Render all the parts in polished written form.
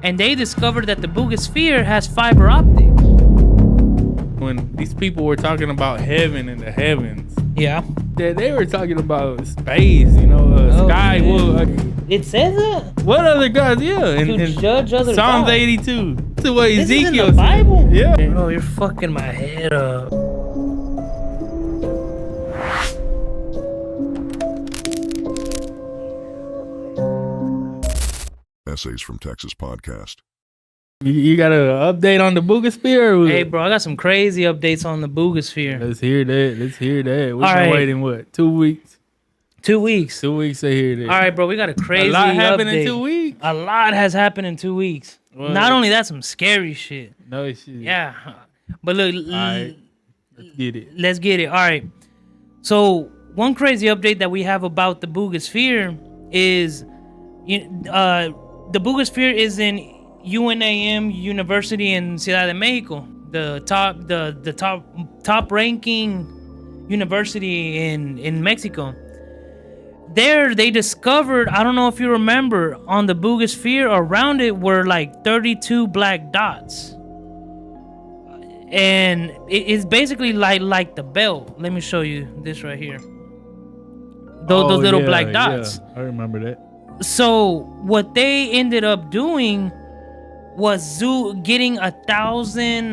and they discovered that the Buga Sphere has fiber optics. When these people were talking about heaven and the heavens, Yeah. they were talking about space, sky. man. Well, It says it. what other gods? Yeah, To judge other Psalms gods. 82. To what This is in Ezekiel the Bible? said. Yeah. Bro, you're fucking my head up. Essays from Texas podcast. You got an update on the Buga Sphere? Hey, bro, I got some crazy updates on the Buga Sphere. Let's hear that. We've All been right. waiting, what, 2 weeks? 2 weeks. 2 weeks to hear that. All right, bro, we got a crazy A lot happened update. in 2 weeks. A lot has happened in 2 weeks. What? Not only that, some scary shit. No shit. Yeah. But look, All right. Let's get it. let's get it. All right. So, one crazy update that we have about the Buga Sphere is the Buga Sphere is in UNAM University in Ciudad de Mexico, the top ranking university in Mexico. There they discovered, I don't know if you remember, on the Buga Sphere around it were like 32 black dots. And it's basically like the belt. Let me show you this right here. Those little black dots. Yeah, I remember that. So what they ended up doing was getting 1,000,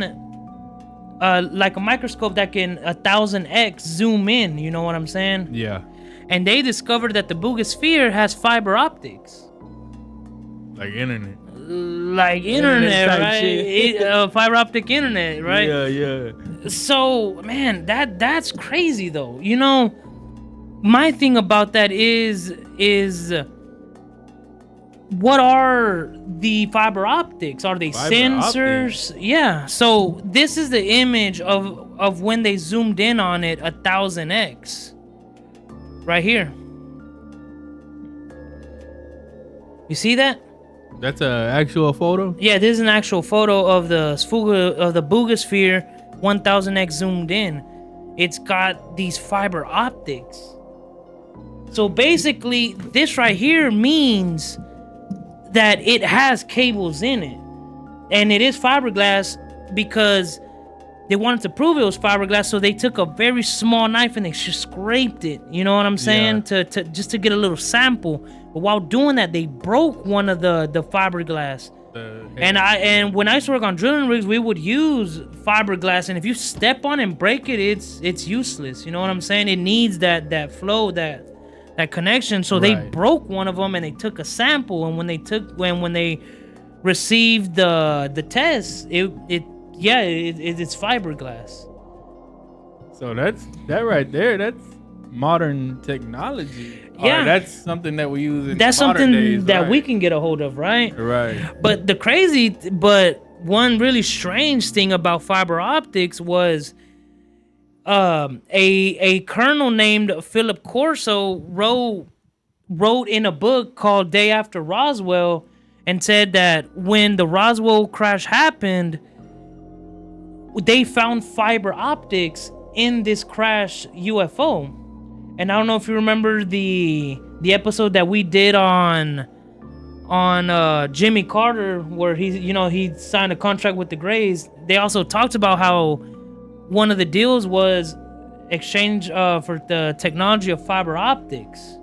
like a microscope that can 1,000x zoom in. You know what I'm saying? Yeah. And they discovered that the Buga Sphere has fiber optics. Like internet. Like internet, type right? shit. Fiber optic internet, right? Yeah. So, man, that's crazy though. My thing about that is what are the fiber optics? Are they Fiber sensors? Yeah. So this is the image of when they zoomed in on it 1,000x. Right here. You see that? That's an actual photo? Yeah, this is an actual photo of the Buga Sphere 1000x zoomed in. It's got these fiber optics. So basically, this right here means that it has cables in it. And it is fiberglass because they wanted to prove it was fiberglass, so they took a very small knife and they just scraped it. You know what I'm saying? Yeah. To just to get a little sample. But while doing that, they broke one of the fiberglass. And when I used to work on drilling rigs, we would use fiberglass, and if you step on and break it, it's useless. You know what I'm saying? It needs that flow, that connection. So they broke one of them and they took a sample, and when they received the test, it's fiberglass. So that right there, that's modern technology. Yeah. Or that's something that we use in That's modern something days, that right? we can get a hold of, right? Right. But one really strange thing about fiber optics was a colonel named Philip Corso wrote in a book called Day After Roswell and said that when the Roswell crash happened, they found fiber optics in this crash UFO. And I don't know if you remember the episode that we did on Jimmy Carter, where he signed a contract with the Greys. They also talked about how one of the deals was exchange for the technology of fiber optics.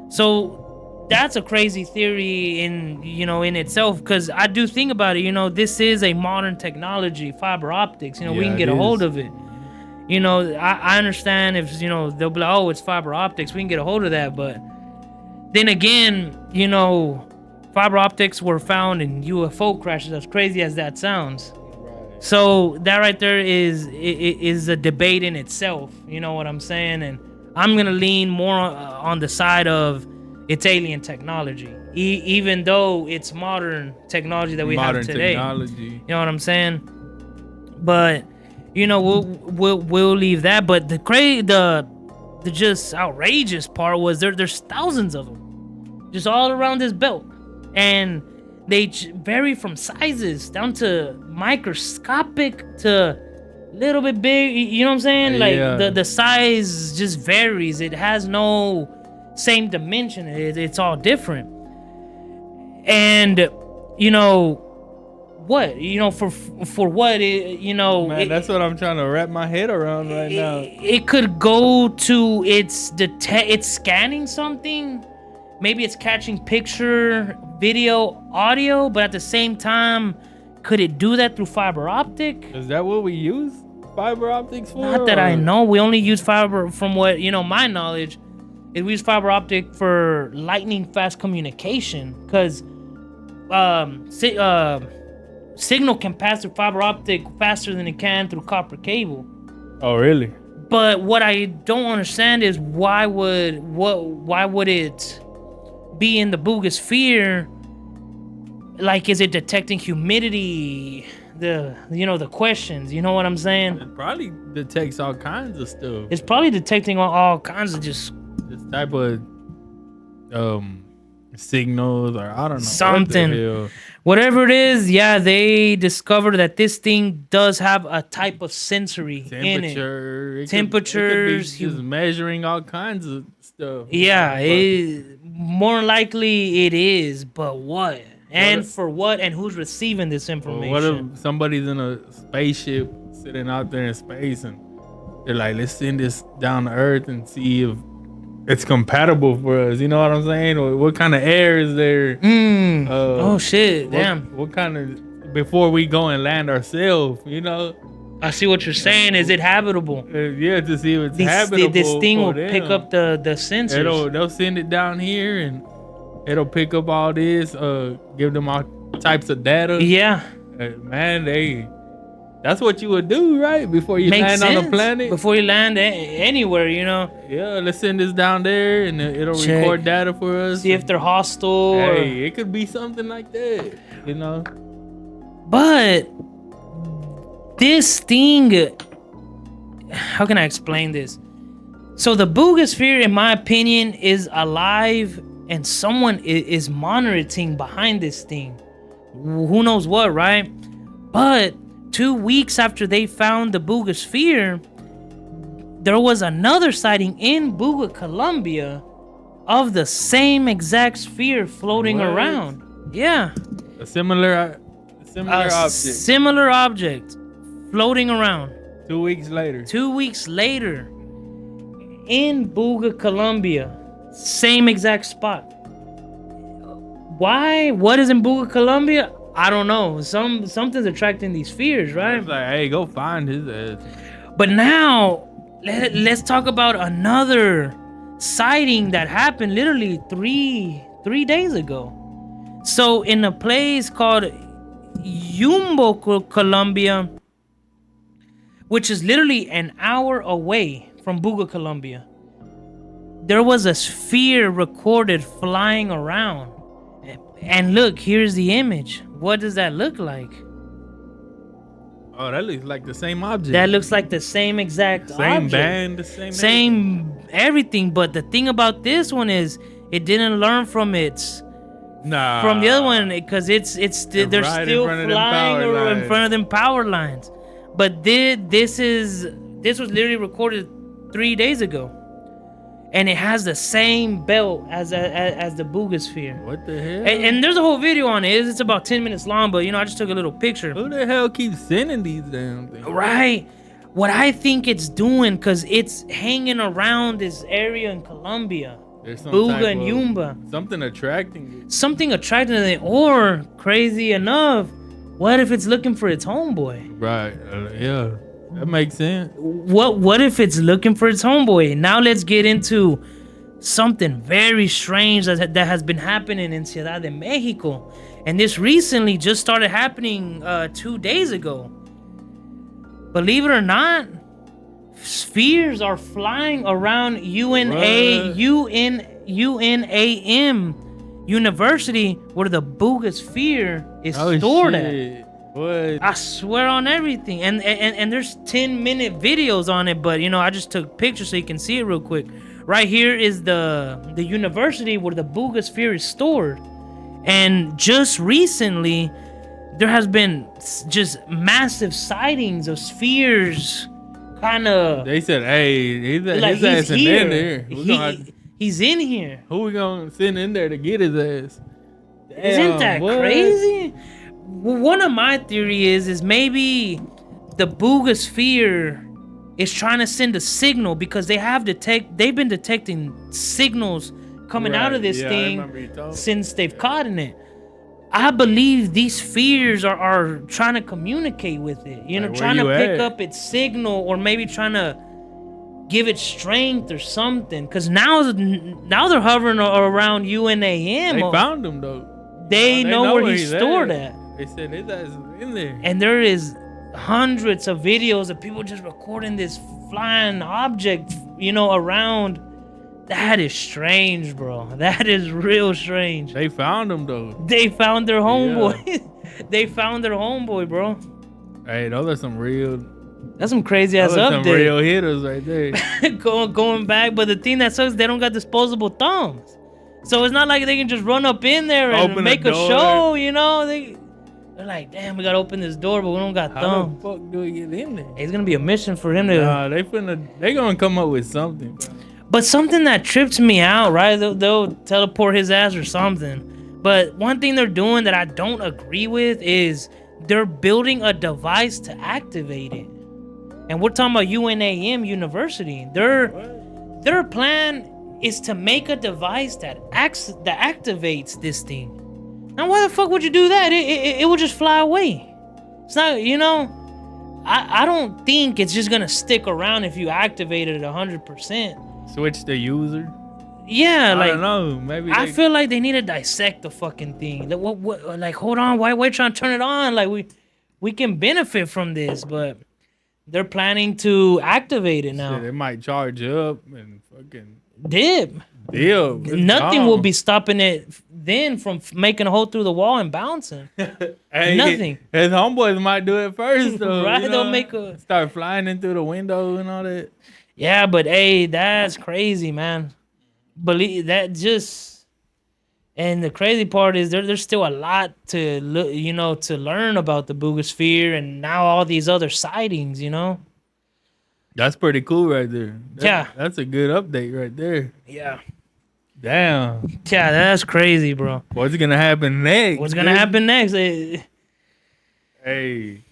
So that's a crazy theory in itself, because I do think about it. This is a modern technology, fiber optics. We can get a hold of it. I understand if, they'll be like, oh, it's fiber optics, we can get a hold of that. But then again, fiber optics were found in UFO crashes, as crazy as that sounds. Right. So that right there is a debate in itself. You know what I'm saying? And I'm going to lean more on the side of it's alien technology, even though it's modern technology that we have today. Technology. You know what I'm saying? But we'll leave that. But the just outrageous part was there's thousands of them just all around this belt, and they vary from sizes down to microscopic to little bit big. You know what I'm saying? Like the size just varies. It has no same dimension. It's all different. And what? You know, for what? You know, Man, that's what I'm trying to wrap my head around right now. It could go to it's scanning something. Maybe it's catching picture, video, audio, but at the same time, could it do that through fiber optic? Is that what we use fiber optics for? Not that I know. We only use fiber, from what, you know, my knowledge, is we use fiber optic for lightning fast communication, because signal can pass through fiber optic faster than it can through copper cable. Oh, really? But what I don't understand is why would it be in the Buga Sphere? Like, is it detecting humidity? The questions. You know what I'm saying? It probably detects all kinds of stuff. It's probably detecting all kinds of just This type of signals, or I don't know. something. Whatever it is, yeah, they discovered that this thing does have a type of sensory in it. Temperatures. It could be just measuring all kinds of stuff. Yeah, more likely it is, but what? And for what? And who's receiving this information? What if somebody's in a spaceship sitting out there in space and they're like, let's send this down to Earth and see if it's compatible for us. You know what I'm saying? Or what kind of air is there? Oh shit! Damn. What kind of, before we go and land ourselves? You know. I see what you're saying. Is it habitable? Yeah, to see if it's habitable. This thing will them. pick up the sensors. They'll send it down here and it'll pick up all this. Give them all types of data. Yeah. Man, that's what you would do, right? Before you land on the planet? Before you land anywhere, you know? Yeah, let's send this down there and it'll record data for us. See if they're hostile. Hey, it could be something like that, you know? But this thing, how can I explain this? So the Buga Sphere, in my opinion, is alive and someone is monitoring behind this thing. Who knows what, right? But 2 weeks after they found the Buga Sphere, there was another sighting in Buga, Colombia, of the same exact sphere floating around. Yeah. A similar object. Similar object floating around. 2 weeks later. 2 weeks later, in Buga, Colombia, same exact spot. Why? What is in Buga, Colombia? I don't know. Something's attracting these spheres, right? It's like, hey, go find his ass. But now, let's talk about another sighting that happened literally three days ago. So in a place called Yumbo, Colombia, which is literally an hour away from Buga, Colombia, there was a sphere recorded flying around. And look, here's the image. What does that look like? Oh, that looks like the same object. That looks like the same exact same object. Band, the same everything. But the thing about this one is it didn't learn from from the other one, because they're still flying in front of them power lines. But this was literally recorded 3 days ago. And it has the same belt as the Buga Sphere. What the hell? And there's a whole video on it. It's about 10 minutes long, but I just took a little picture. Who the hell keeps sending these damn things? Right. What I think it's doing, because it's hanging around this area in Colombia. Buga and Yumba. Something attracting it. Something attracting it. Or, crazy enough, what if it's looking for its homeboy? Right. Yeah. That makes sense. What if it's looking for its homeboy? Now let's get into something very strange that has been happening in Ciudad de Mexico. And this recently just started happening 2 days ago. Believe it or not, spheres are flying around UNAM University, where the Buga Sphere is stored at. What? I swear on everything. And there's 10-minute videos on it, but I just took pictures so you can see it real quick. Right here is the university where the Buga Sphere is stored. And just recently, there has been just massive sightings of spheres. They said, hey, his ass in there. He's in here. Who we gonna send in there to get his ass? Isn't that crazy? one of my theory is maybe the Buga Sphere is trying to send a signal because they've been detecting signals coming out of this I thing remember you told me. since they've caught in it. I believe these spheres are trying to communicate with it, Like, where trying to you pick at? up its signal, or maybe trying to give it strength or something. Because now they're hovering around UNAM. They found him though. They know where he's stored at. at. They said his ass is in there. And there is hundreds of videos of people just recording this flying object, around. That is strange, bro. That is real strange. They found him though. They found their homeboy. They found their homeboy, bro. Hey, those are some real. That's some crazy ass Those are some update. real hitters right there. going back, but the thing that sucks, they don't got disposable thumbs. So it's not like they can just run up in there and Open make the a door. show, They're like, damn, we gotta open this door, but we don't got How thumbs. the fuck do we get in there? It's gonna be a mission for him to. Nah, they gonna come up with something. Bro. But something that trips me out, right? They'll teleport his ass or something. But one thing they're doing that I don't agree with is they're building a device to activate it. And we're talking about UNAM University. Their plan is to make a device that activates this thing. Now, why the fuck would you do that? It would just fly away. It's not, I don't think it's just gonna stick around if you activate it 100%. Switch the user. Yeah, I like don't know. Maybe I feel like they need to dissect the fucking thing. Like, what? Like, hold on, why you trying to turn it on? Like, we can benefit from this, but they're planning to activate it now. they might charge up and fucking Dip. deal. Nothing will be stopping it then from making a hole through the wall and bouncing. Nothing. His homeboys might do it first, though. Right, you they'll know? make a- start flying in through the window and all that. Yeah, but hey, that's crazy, man. Believe that just. And the crazy part is there's still a lot to look, to learn about the Buga Sphere and now all these other sightings, That's pretty cool right there. Yeah. That's a good update right there. Yeah. Damn. Yeah, that's crazy, bro. What's gonna happen next? What's gonna dude? happen next? Hey.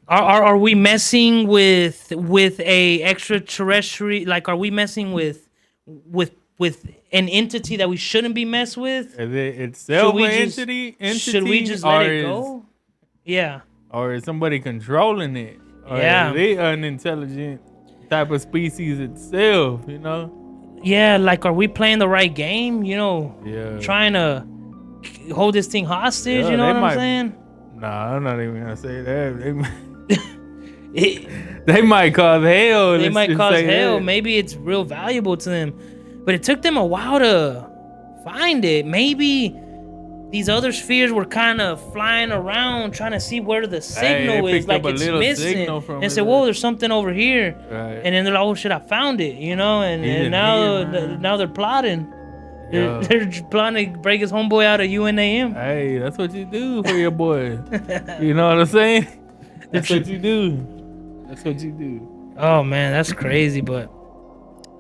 Are we messing with a extraterrestrial? Like, are we messing with an entity that we shouldn't be messed with? Is it itself Should we an just- entity? Should we just let or it is- go? Yeah. Or is somebody controlling it? Or Yeah. is it an intelligent type of species itself, Yeah, like, are we playing the right game? Yeah. Trying to hold this thing hostage. Yeah, You know they what might- I'm saying? Nah, I'm not even gonna say that. It, They might cause hell. they let's might just cause say hell. that. Maybe it's real valuable to them, but it took them a while to find it. Maybe these other spheres were kind of flying around trying to see where the signal they is, picked like up a it's little missing, signal from and it. said, "Whoa, there's something over here." Right. And then they're like, "Oh shit, I found it," And, He's in now here, man. now they're plotting. Yeah. They're planning to break his homeboy out of UNAM. Hey, that's what you do for your boy. You know what I'm saying? That's what you do. That's what you do. Oh man, that's crazy, but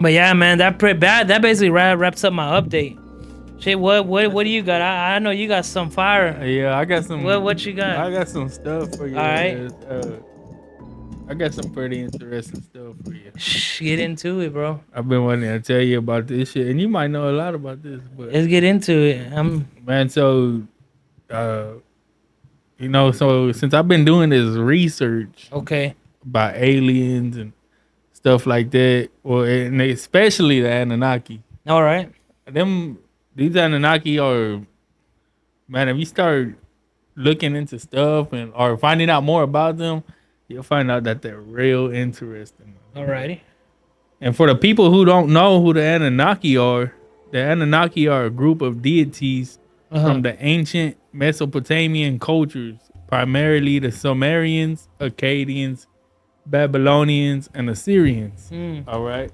yeah, man, that basically wraps up my update. Shit, what do you got? I know you got some fire. Yeah, I got some. What you got? I got some stuff for you. All right. I got some pretty interesting stuff for you. Shh, get into it, bro. I've been wanting to tell you about this shit, and you might know a lot about this, but Let's get into it. man, so so since I've been doing this research Okay. about aliens and stuff like that, well, and especially the Anunnaki, All right. these Anunnaki are, man, if you start looking into stuff or finding out more about them, you'll find out that they're real interesting. Alrighty. And for the people who don't know who the Anunnaki are a group of deities from the ancient Mesopotamian cultures, primarily the Sumerians, Akkadians, Babylonians, and Assyrians. All right.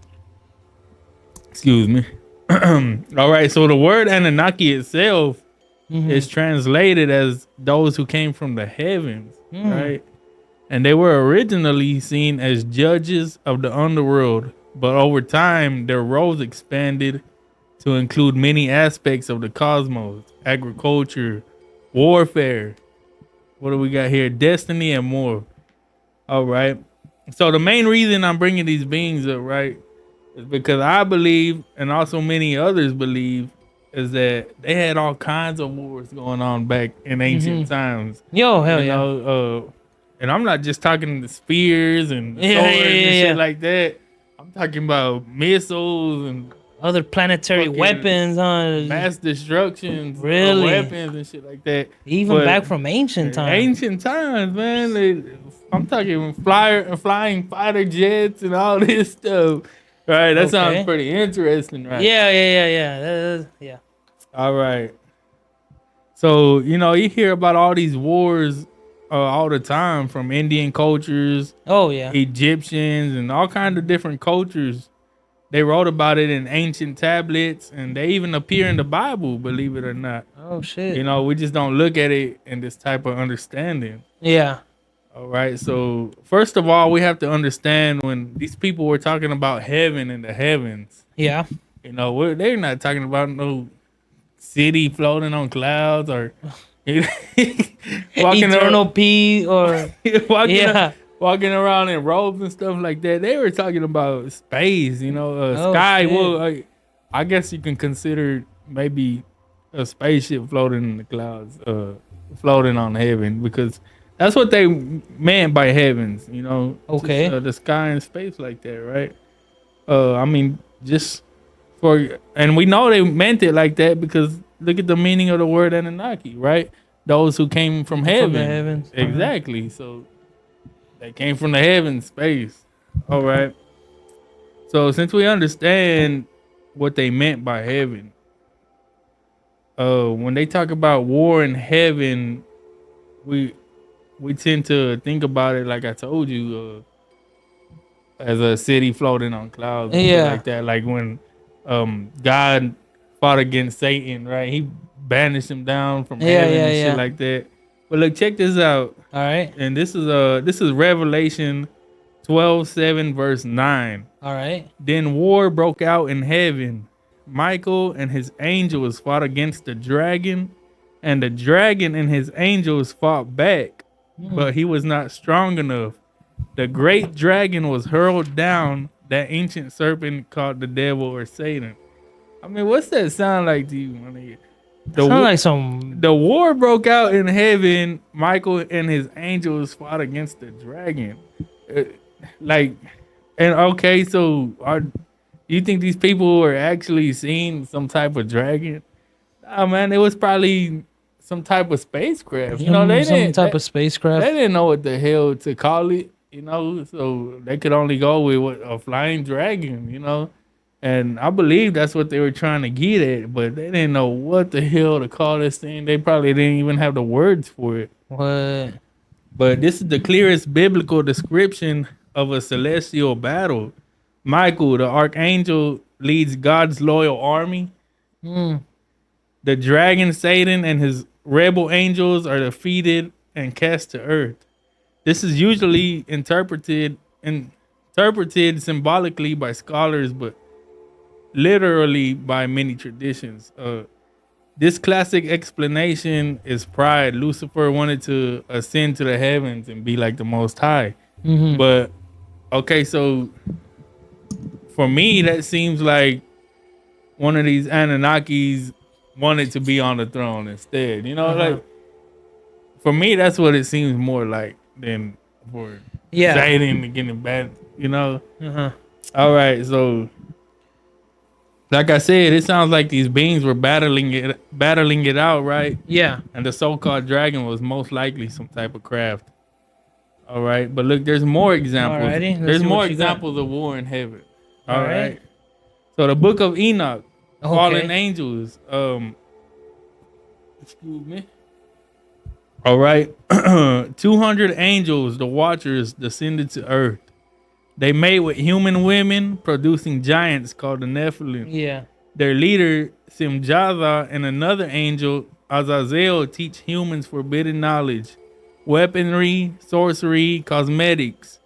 Excuse me. All right. So the word Anunnaki itself is translated as those who came from the heavens, right? And they were originally seen as judges of the underworld, but over time, their roles expanded to include many aspects of the cosmos: agriculture, warfare, What do we got here? Destiny and more. All right. So the main reason I'm bringing these beings up, right, is because I believe, and also many others believe, is that they had all kinds of wars going on back in ancient times. Yo, hell You yeah. know, and I'm not just talking the spears and Yeah, swords yeah, and yeah, shit yeah. like that. I'm talking about missiles and Other planetary fucking weapons, huh? mass destructions, Really? weapons and shit like that. Even But back from ancient times. ancient times, man. I'm talking flying fighter jets and all this stuff. Right, that sounds Okay. pretty interesting, right? Yeah. All right. So you hear about all these wars all the time from Indian cultures, Oh yeah. Egyptians, and all kinds of different cultures. They wrote about it in ancient tablets, and they even appear in the Bible. Believe it or not. Oh shit. We just don't look at it in this type of understanding. Yeah. All right. So first of all, we have to understand when these people were talking about heaven and the heavens. Yeah. They're not talking about no city floating on clouds or Eternal peace or walking, yeah. walking around in robes and stuff like that. They were talking about space, Oh, sky. shit. Well, I guess you can consider maybe a spaceship floating in the clouds, floating on heaven, because that's what they meant by heavens. Okay. Just, the sky and space like that, right? I mean, just and we know they meant it like that because look at the meaning of the word Anunnaki, right? Those who came from heaven. From the heavens. Exactly. So they came from the heavens, space. All right. So since we understand what they meant by heaven, when they talk about war in heaven, we tend to think about it like I told you, as a city floating on clouds, and shit like that. Like when God fought against Satan, right? He banished him down from heaven and shit like that. But look, check this out. All right. And this is Revelation 12:7 verse 9. All right. Then war broke out in heaven. Michael and his angels fought against the dragon, and the dragon and his angels fought back, but he was not strong enough. The great dragon was hurled down, that ancient serpent called the devil or Satan. I mean, what's that sound like to you, my nigga? Sound like some. The war broke out in heaven. Michael and his angels fought against the dragon. So you think these people were actually seeing some type of dragon? Nah, man, it was probably some type of spacecraft. Type of spacecraft. They didn't know what the hell to call it, so they could only go with a flying dragon, And I believe that's what they were trying to get at, but they didn't know what the hell to call this thing. They probably didn't even have the words for it. What? But this is the clearest biblical description of a celestial battle. Michael, the archangel, leads God's loyal army. The dragon Satan and his rebel angels are defeated and cast to earth. This is usually interpreted symbolically by scholars, but literally by many traditions. This classic explanation is pride. Lucifer wanted to ascend to the heavens and be like the Most High. But okay, so for me, that seems like one of these Anunnakis wanted to be on the throne instead. Like for me, that's what it seems more like than for Satan getting bad. All right, so like I said, it sounds like these beings were battling it out, right? Yeah. And the so-called dragon was most likely some type of craft. All right, but look, there's more examples. There's more examples of war in heaven. All right. So the book of Enoch, fallen angels. Excuse me. All right. 200 angels, the watchers, descended to earth. They mate with human women, producing giants called the Nephilim. Yeah. Their leader, Simjaza, and another angel, Azazel, teach humans forbidden knowledge, weaponry, sorcery, cosmetics.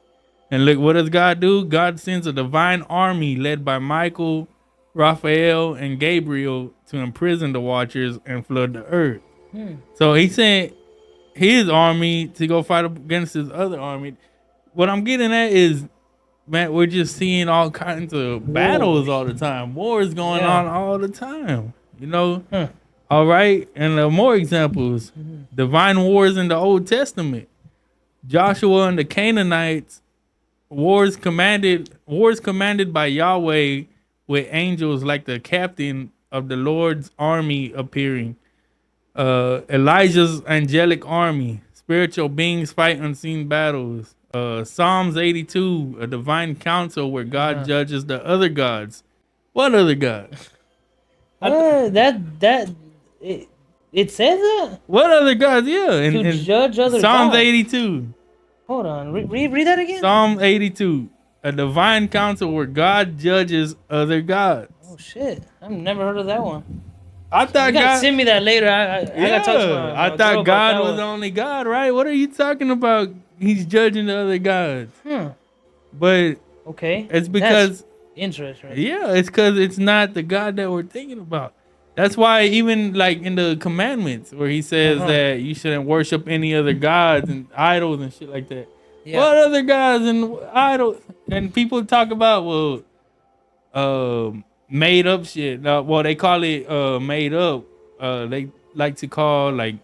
And look, what does God do? God sends a divine army led by Michael, Raphael, and Gabriel to imprison the watchers and flood the earth. So he said his army to go fight against his other army. What I'm getting at is, man, we're just seeing all kinds of battles all the time. Wars going on all the time. You know? All right. And more examples. Divine wars in the Old Testament. Joshua and the Canaanites. Wars commanded by Yahweh with angels like the captain of the Lord's army appearing. Elijah's angelic army. Spiritual beings fight unseen battles. Psalms 82, a divine council where God judges the other gods. What other god? It says that? What other gods? Yeah. To judge other Psalms gods. 82. Hold on. Read that again? Psalm 82, a divine council where God judges other gods. Oh, shit. I've never heard of that one. I thought You gotta God... send me that later. I gotta talk to my I thought girl God about was that the one. only God, right? What are you talking about? He's judging the other gods. But Okay. it's because... That's interesting. Yeah, it's because it's not the God that we're thinking about. That's why even like in the commandments where he says that you shouldn't worship any other gods and idols and shit like that. Yeah. What other gods and idols? And people talk about, made up shit. Well, they call it made up. They like to call like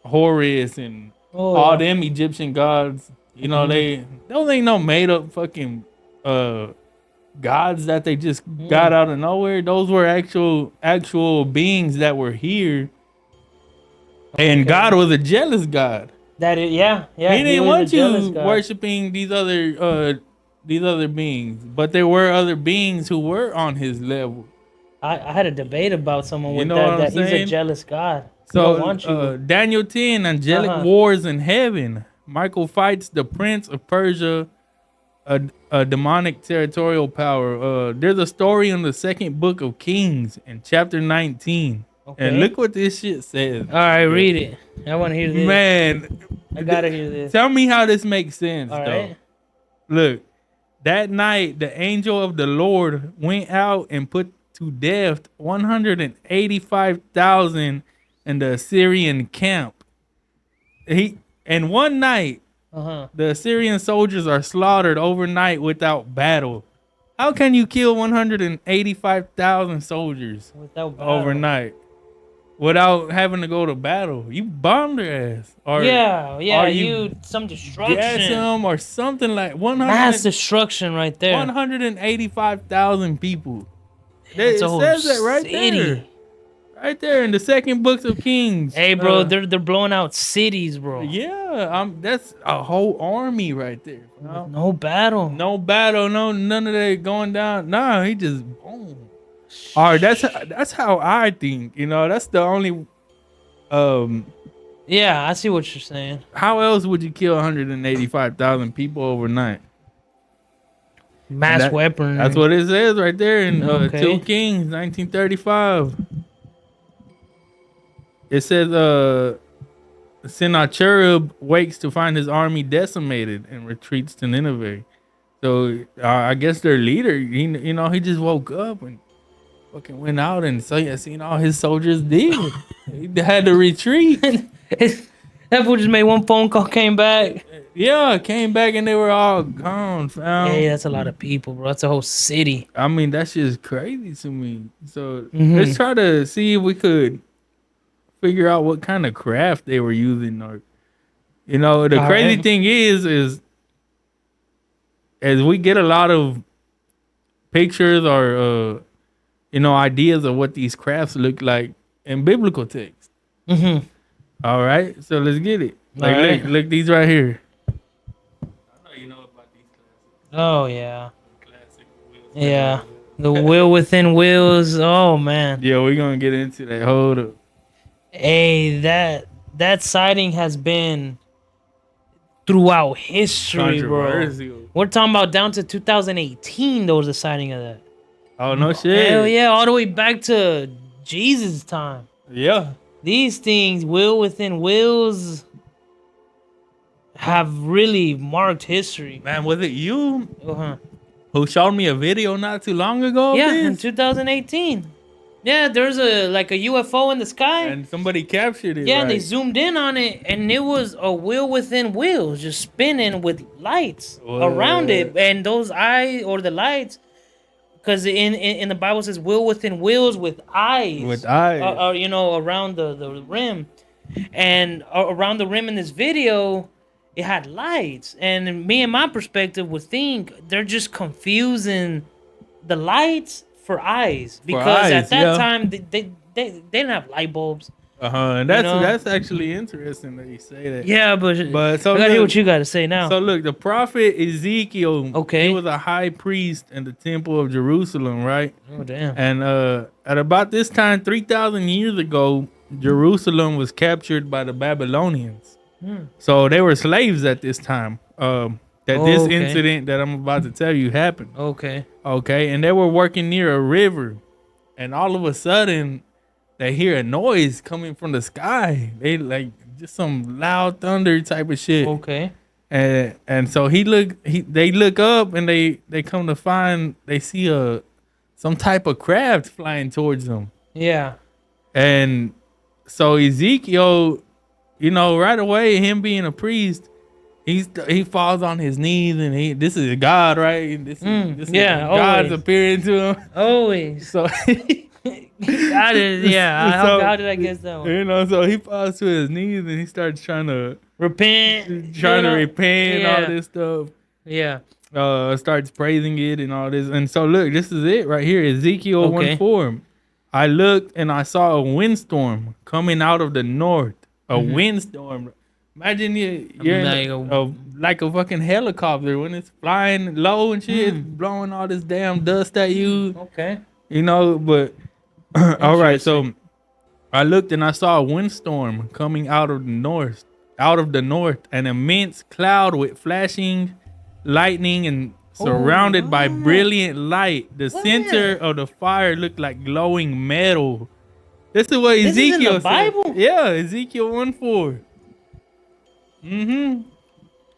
Horus and all them Egyptian gods. You know, those ain't no made up fucking gods that they just got out of nowhere. Those were actual beings that were here. And God was a jealous God. That is, yeah. He didn't was want a jealous you God. worshiping these other beings, but there were other beings who were on his level. I had a debate about someone with know what I'm that he's a saying? jealous God. He don't want So you. Daniel 10, angelic wars in heaven. Michael fights the prince of Persia, a demonic territorial power. There's a story in the second book of Kings in chapter 19. Okay. And look what this shit says. All right, read it. I want to hear this. Man, I gotta hear this. tell me how this makes sense, All though. right. Look, that night the angel of the Lord went out and put to death 185,000 in the Assyrian camp. In one night, the Assyrian soldiers are slaughtered overnight without battle. How can you kill 185,000 soldiers Without battle. overnight without having to go to battle? You bombed their ass. Or you some destruction. gas them or something like 100. Mass destruction right there. 185,000 people. It's a It whole says that right city. there. Right there in the second books of Kings. Hey, bro, they're blowing out cities, bro. Yeah, that's a whole army right there. Bro. No battle. No battle, none of that going down. Nah, he just boom. All right, that's how I think. You know, that's the only. Yeah, I see what you're saying. How else would you kill 185,000 people overnight? Mass weapon. That's what it says right there in 2 Okay. Kings, 1935. It says, Sennacherib wakes to find his army decimated and retreats to Nineveh. So I guess their leader, he just woke up and fucking went out and seen all his soldiers dead. He had to retreat. That fool just made one phone call, came back. Yeah, came back and they were all gone, fam. Hey, that's a lot of people, bro. That's a whole city. I mean, that's just crazy to me. So let's try to see if we could figure out what kind of craft they were using, or the crazy thing is as we get a lot of pictures or ideas of what these crafts look like in biblical text. All right, so let's get it. Like, look these right here. I know you know about these classics. Oh yeah. Classic wheels. Yeah. The wheel within wheels. Oh man. Yeah, we're gonna get into that. Hold up. Hey, that sighting has been throughout history, bro. Controversial. We're talking about down to 2018. There was a sighting of that. Oh no shit. Hell yeah, all the way back to Jesus' time. Yeah. These things, wheel within wheels, have really marked history. Man, was it you Uh-huh. who showed me a video not too long ago? of Yeah, in this? 2018. Yeah, there's a UFO in the sky. and somebody captured it. Yeah, and they right? zoomed in on it, and it was a wheel within wheels, just spinning with lights around it, What? and those eyes or the lights, because in the Bible it says wheel within wheels with eyes, With eyes. around the rim, and around the rim in this video, it had lights, and me and my perspective would think they're just confusing the lights for eyes because at eyes, that yeah. time they didn't have light bulbs. And that's know? that's actually interesting that you say that. Yeah, but so I gotta hear look- what you gotta say now. So look, the prophet Ezekiel, Okay. he was a high priest in the temple of Jerusalem, right? Oh damn. And at about this time, 3,000 years ago, Jerusalem was captured by the Babylonians. So they were slaves at this time. This Okay. incident that I'm about to tell you happened. Okay. Okay, and they were working near a river, and all of a sudden, they hear a noise coming from the sky. They like just some loud thunder type of shit. Okay. And so they look up and they come to find they see some type of craft flying towards them. Yeah. And so Ezekiel, right away, him being a priest, he falls on his knees and this is God, right? This is yeah, God's always. appearing to him. Always. So How did I guess that one? so he falls to his knees and he starts trying to Repent. repent Yeah. all this stuff. Yeah. Starts praising it and all this. And so look, this is it right here. Ezekiel Okay. 1:4. I looked and I saw a windstorm coming out of the north. A windstorm. Imagine you're in like a fucking helicopter when it's flying low and shit, blowing all this damn dust at you. Okay. But all right, so I looked and I saw a windstorm coming out of the north, an immense cloud with flashing lightning and surrounded by brilliant light. The center of the fire looked like glowing metal. This is what This is in Ezekiel the said. Bible? Yeah, Ezekiel 1:4.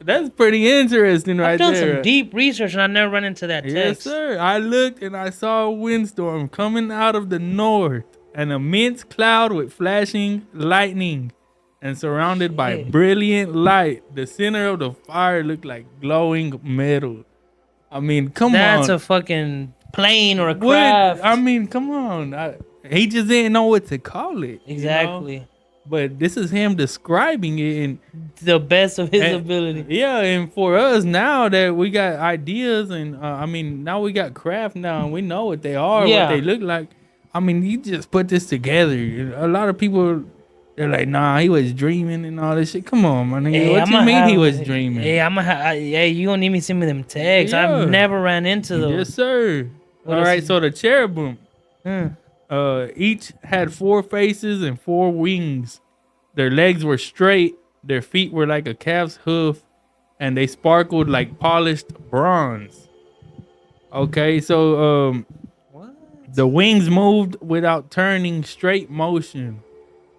That's pretty interesting right I've done there. some deep research and I never run into that Yes, text. sir. I looked and I saw a windstorm coming out of the north, an immense cloud with flashing lightning and surrounded by Shit. brilliant light. The center of the fire looked like glowing metal. I mean, come That's on. a fucking plane or a What? craft. I mean, come on. He just didn't know what to call it. Exactly. But this is him describing it and The best of his And- ability. yeah, and for us now that we got ideas and now we got craft now and we know what they are, Yeah. what they look like. I mean, you just put this together. A lot of people, they're like, nah, he was dreaming and all this shit. Come on, man. What you mean he was dreaming? Hey, you gonna need me to send me them texts. Yeah. I've never ran into those. Yes, sir. What All is right, it? so the cherubim, Hmm. each had 4 faces and 4 wings. Their legs were straight. Their feet were like a calf's hoof, and they sparkled like polished bronze. Okay, so What? the wings moved without turning, straight motion.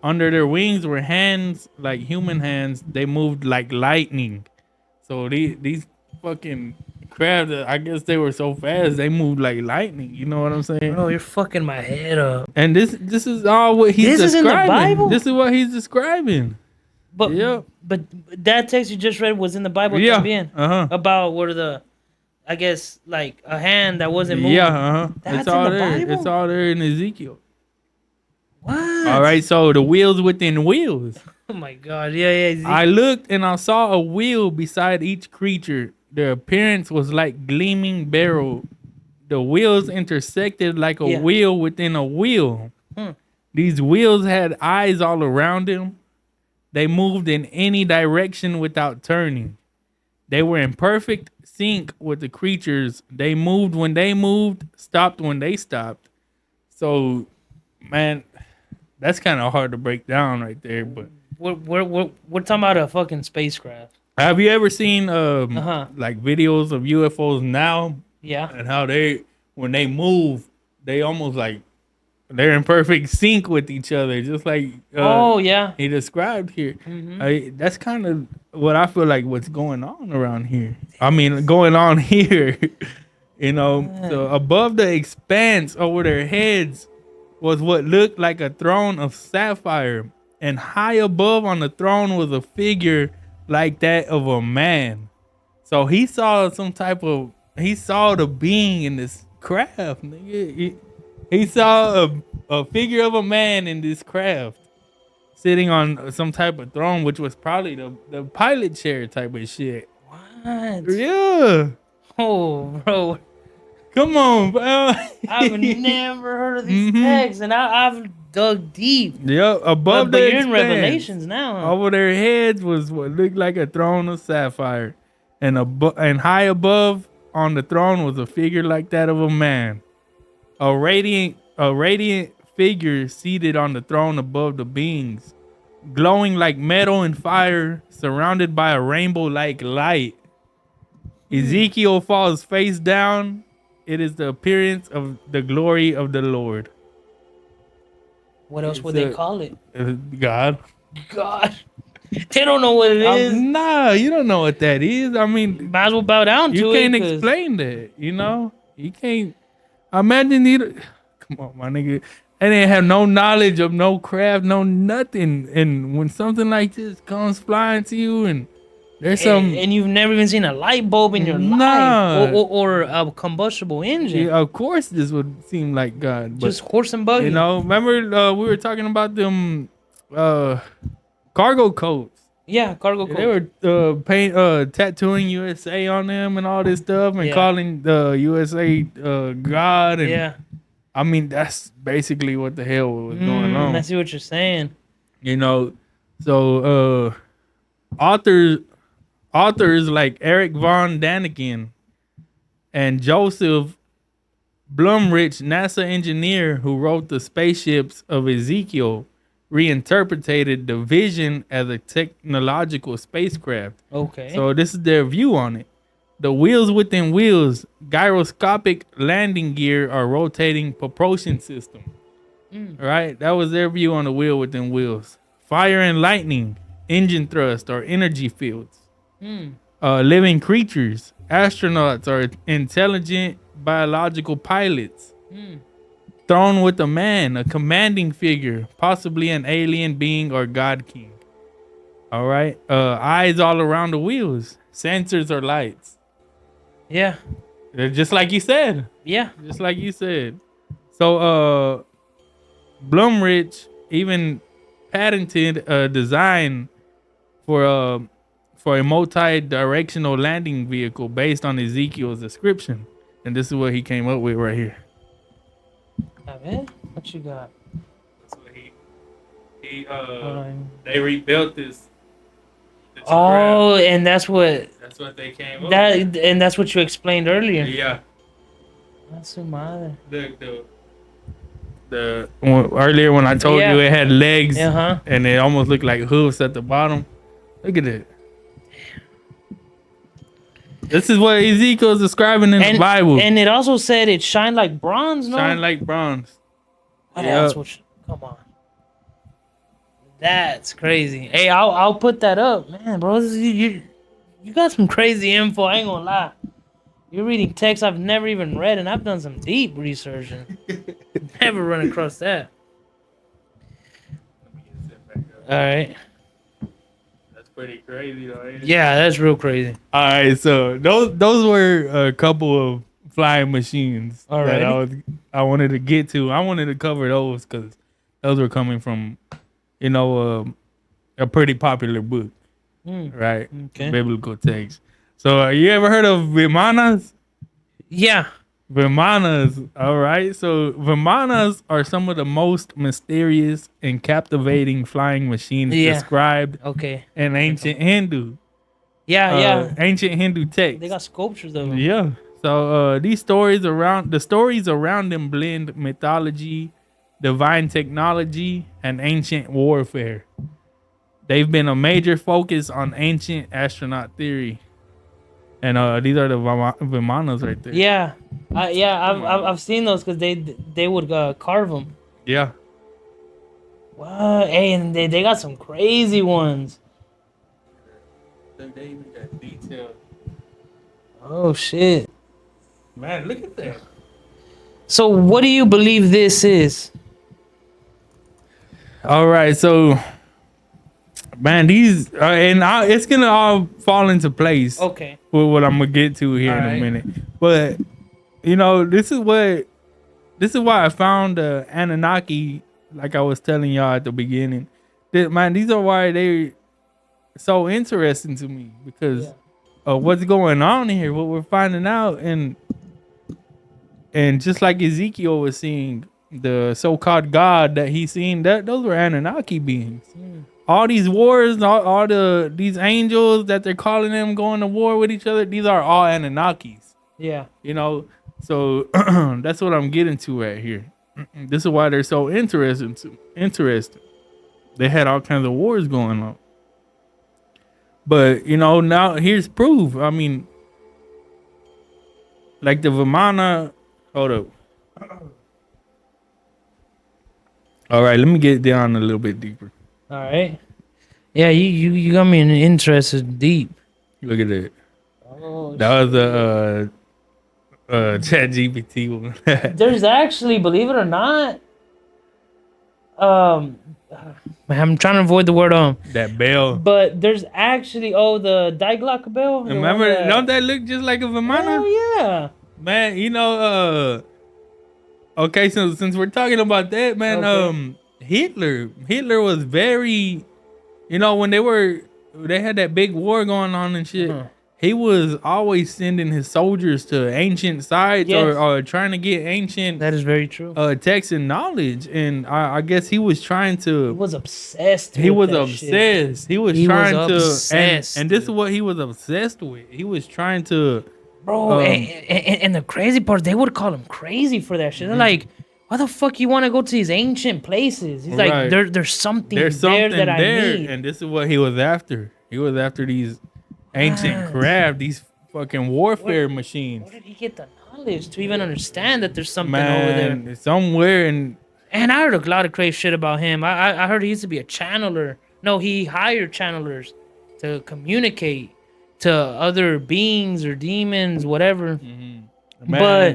Under their wings were hands like human hands. They moved like lightning. So these fucking crabs, I guess they were so fast they moved like lightning. You know what I'm saying? Bro, you're fucking my head up. And this is all what he's This is in the describing. Bible? This is what he's describing. But Yeah. but that text you just read was in the Bible Yeah. también. Uh-huh. About what are the, I guess, like a hand that wasn't moving. Yeah, uh-huh. That's It's all in the there. Bible? It's all there in Ezekiel. What? All right, so the wheels within wheels. Oh my god. Yeah. I looked and I saw a wheel beside each creature. Their appearance was like gleaming beryl. The wheels intersected like a Yeah. wheel within a wheel. Hmm. These wheels had eyes all around them. They moved in any direction without turning. They were in perfect sync with the creatures. They moved when they moved, stopped when they stopped. So, man, that's kind of hard to break down right there. But We're talking about a fucking spacecraft. have you ever seen Uh-huh. like videos of UFOs now Yeah. and how when they move, they almost like they're in perfect sync with each other, just like Oh yeah. he described here. Mhm. That's kind of what I feel like what's going on around here. I mean, going on here, So above the expanse over their heads, was what looked like a throne of sapphire, and high above on the throne was a figure like that of a man. So he saw he saw the being in this craft, nigga. He saw a figure of a man in this craft sitting on some type of throne, which was probably the pilot chair type of shit. What? Yeah. Oh, bro. Come on, bro. I've never heard of these texts, and I've dug deep. Yeah, above But the you're in expanse, Revelations now. Huh? over their heads was what looked like a throne of sapphire, and high above on the throne was a figure like that of a man, a radiant figure seated on the throne above the beings, glowing like metal and fire, surrounded by a rainbow-like light. Ezekiel falls face down. It is the appearance of the glory of the Lord. What else would they call it? God. God. They don't know what it is. Nah, you don't know what that is. I mean, Might as well bow down to it. you can't explain that, you know? You can't. Imagine you. Come on, my nigga. They didn't have no knowledge of no craft, no nothing. And when something like this comes flying to you and there's some. And you've never even seen a light bulb in your life or a combustible engine. Yeah, of course, this would seem like God. But, just horse and buggy. you know, remember we were talking about them cargo coats. Yeah, cargo coats. They were tattooing USA on them and all this stuff and calling the USA God. And, yeah. I mean, that's basically what the hell was going on. I see what you're saying. You know, so authors like Eric von Daniken and Joseph Blumrich, NASA engineer who wrote the spaceships of Ezekiel, reinterpreted the vision as a technological spacecraft. Okay. So this is their view on it. The wheels within wheels, gyroscopic landing gear, or rotating propulsion system. Right? That was their view on the wheel within wheels. Fire and lightning, engine thrust, or energy fields. Living creatures, astronauts, or intelligent biological pilots. Throne with a man, a commanding figure, possibly an alien being or God king. All right. Eyes all around the wheels, sensors or lights. Yeah. Just like you said. Yeah. Just like you said. So Blumrich even patented a design for a multi-directional landing vehicle based on Ezekiel's description. And this is what he came up with right here. What you got? So they rebuilt this. Oh, and that's what they came up with. and that's what you explained earlier. Yeah. That's su madre. The earlier when I told you it had legs and it almost looked like hooves at the bottom. Look at it. This is what Ezekiel's describing in the Bible. And it also said it shined like bronze, no? Shine like bronze. Come on. That's crazy. Hey, I'll put that up. Man, bro, you got some crazy info, I ain't gonna lie. You're reading texts I've never even read, and I've done some deep research and never run across that. All right. That's pretty crazy, though, ain't it? Yeah, that's real crazy. All right, so those were a couple of flying machines that I wanted to get to. I wanted to cover those because those were coming from, you know, a pretty popular book, right? Okay. Biblical text. So, you ever heard of Vimanas? Yeah. Vimanas, all right. So, Vimanas are some of the most mysterious and captivating flying machines described in ancient Hindu. Yeah. Ancient Hindu texts. They got sculptures of them. Yeah. So, the stories around them blend mythology, divine technology, and ancient warfare. They've been a major focus on ancient astronaut theory. And these are the Vimanas right there. Yeah, I've seen those because they would carve them. Yeah. Wow, hey, and they got some crazy ones. They even got detail. Oh shit, man! Look at that. So, what do you believe this is? All right, so man, these it's gonna all fall into place Okay. with what I'm gonna get to here in a Alright. minute. But this is why I found the Anunnaki, like I was telling y'all at the beginning. Man, these are why they so interesting to me because of what's going on here, what we're finding out, and just like Ezekiel was seeing the so-called God that he's seen, that those were Anunnaki beings. All these wars, all these angels that they're calling them going to war with each other, these are all Anunnakis. Yeah. So that's what I'm getting to right here. This is why they're so interesting. They had all kinds of wars going on. But now here's proof. I mean, like the Vimana. Hold up. All right, let me get down a little bit deeper. All right. Yeah, you got me interested deep. Look at that. Oh, That was a Chat GPT one. there's actually, believe it or not, man, I'm trying to avoid the word That bell. but there's actually the Diglock bell. the one Remember? that- Don't that look just like a Vimana? Hell yeah. Man, okay, so since we're talking about that, man, Okay. Hitler was very, when they had that big war going on and shit. Uh-huh. He was always sending his soldiers to ancient sites Yes. or trying to get ancient That is very true. texts and knowledge, and I guess he was trying He to. was obsessed. He with was that obsessed. shit. He was He was trying to, obsessed, and this is dude. what he was obsessed with. He was trying to. Bro, and the crazy part, they would call him crazy for that shit. They're like, why the fuck you want to go to these ancient places? He's Right. like, there's something There's there something that I there, need. and this is what he was after. He was after these ancient craft, these fucking warfare machines. Where did he get the knowledge to even understand that there's something over there? Man, somewhere and And I heard a lot of crazy shit about him. I heard he used to be a channeler. No, he hired channelers to communicate to other beings or demons, whatever. man,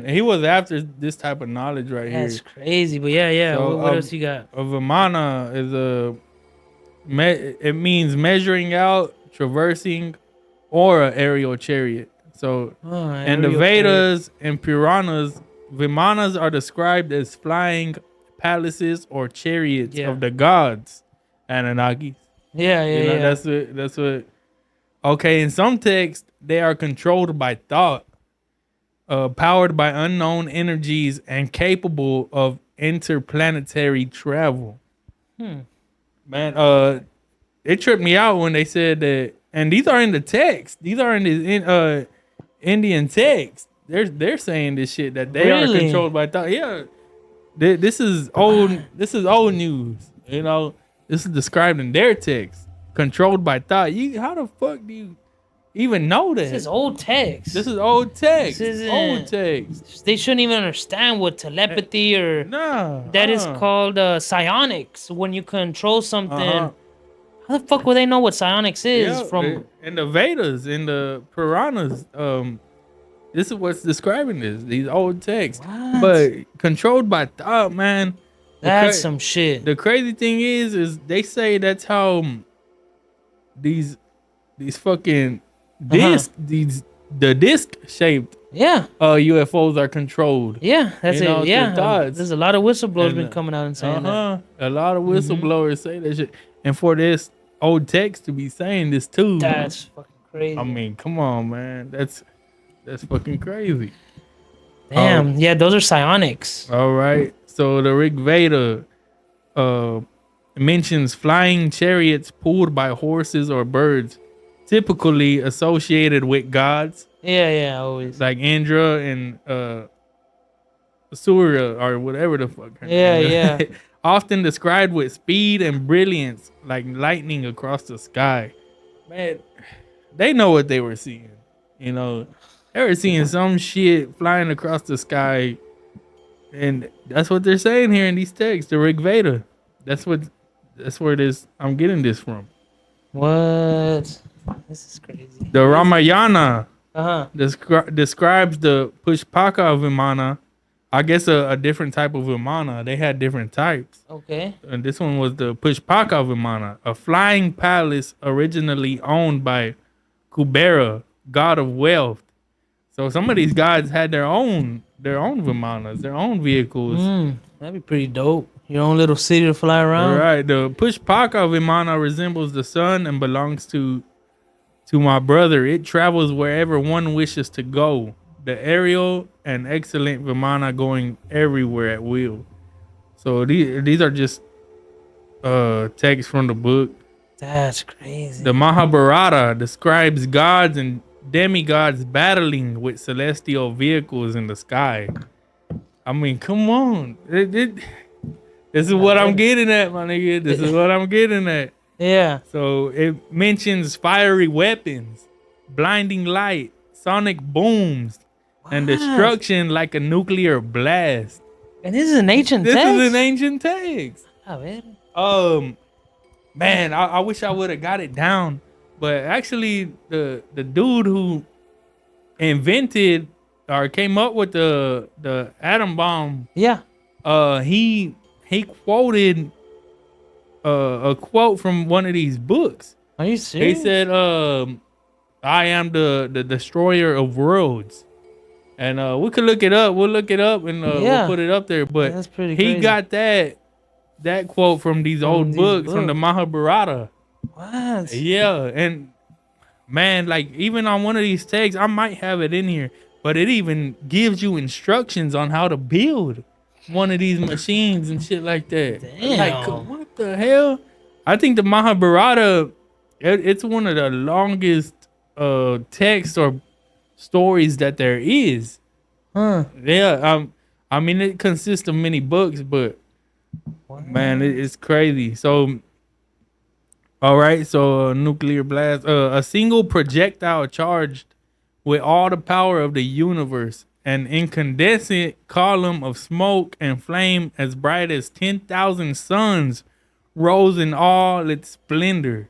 But he was after this type of knowledge right here. that's crazy. But yeah. So, what else you got? A Vimana is it means measuring out, traversing, or an aerial chariot. So Oh, in the aerial Vedas and Puranas, Vimanas are described as flying palaces or chariots Yeah. of the gods, Anunnakis. Yeah. That's what. Okay, in some texts, they are controlled by thought, powered by unknown energies, and capable of interplanetary travel. Man, it tripped me out when they said that, and these are in the text. These are in the Indian text. They're saying this shit that they are Really? controlled by thought. Yeah, this is old. This is old news. This is described in their text. Controlled by thought. How the fuck do you even know that? This is old text. This is old text. This isn't- Old text. They shouldn't even understand what telepathy or Nah. that is called psionics. When you control something, Uh-huh. how the fuck will they know what psionics is? Yeah, From in the Vedas, in the Puranas, this is what's describing this. These old texts, What? but controlled by thought, man. The that's cra- some shit. The crazy thing is they say that's how these fucking disc the disc shaped Yeah, UFOs are controlled. yeah, that's You know, it. through Yeah, thoughts. there's a lot of whistleblowers And, been coming out and saying that. A lot of whistleblowers say that shit, and for this old text to be saying this too. That's fucking crazy. I mean, come on, man. That's fucking crazy. Damn, yeah, those are psionics. All right. So the Rig Veda mentions flying chariots pulled by horses or birds, typically associated with gods Yeah, always. like Indra and Surya or whatever the fuck. her Yeah, name is. yeah. Often described with speed and brilliance, like lightning across the sky. Man, they know what they were seeing. They were seeing some shit flying across the sky. And that's what they're saying here in these texts, the Rig Veda. That's where this I'm getting this from. What? This is crazy. The Ramayana Uh huh. describes the Pushpaka Vimana, I guess a different type of Vimana. They had different types. Okay. And this one was the Pushpaka Vimana, a flying palace originally owned by Kubera, god of wealth. So some of these gods had their own Vimanas, their own vehicles. That'd be pretty dope. Your own little city to fly around. All right. The Pushpaka Vimana resembles the sun and belongs to my brother. It travels wherever one wishes to go. The aerial and excellent Vimana going everywhere at will. So these are just texts from the book. That's crazy. The Mahabharata describes gods and demigods battling with celestial vehicles in the sky. I mean, come on. This is what I'm getting at, my nigga. This is what I'm getting at. Yeah. So it mentions fiery weapons, blinding light, sonic booms, and destruction like a nuclear blast. And this is an ancient text? This is an ancient text. A ver. Man, I wish I would have got it down. But actually, the dude who invented or came up with the atom bomb, Yeah. he quoted a quote from one of these books. Are you serious? He said, "I am the destroyer of worlds," and we could look it up. We'll look it up and we'll put it up there. But that's pretty he crazy. got that quote from these old books from the Mahabharata. What? Yeah, and man, like even on one of these tags, I might have it in here, but it even gives you instructions on how to build one of these machines and shit like that. Damn. Like, what the hell? I think the Mahabharata, it's one of the longest texts or stories that there is. Huh. Yeah, I mean, it consists of many books, but man, it's crazy. So, all right, so nuclear blast, a single projectile charged with all the power of the universe, an incandescent column of smoke and flame as bright as 10,000 suns rose in all its splendor.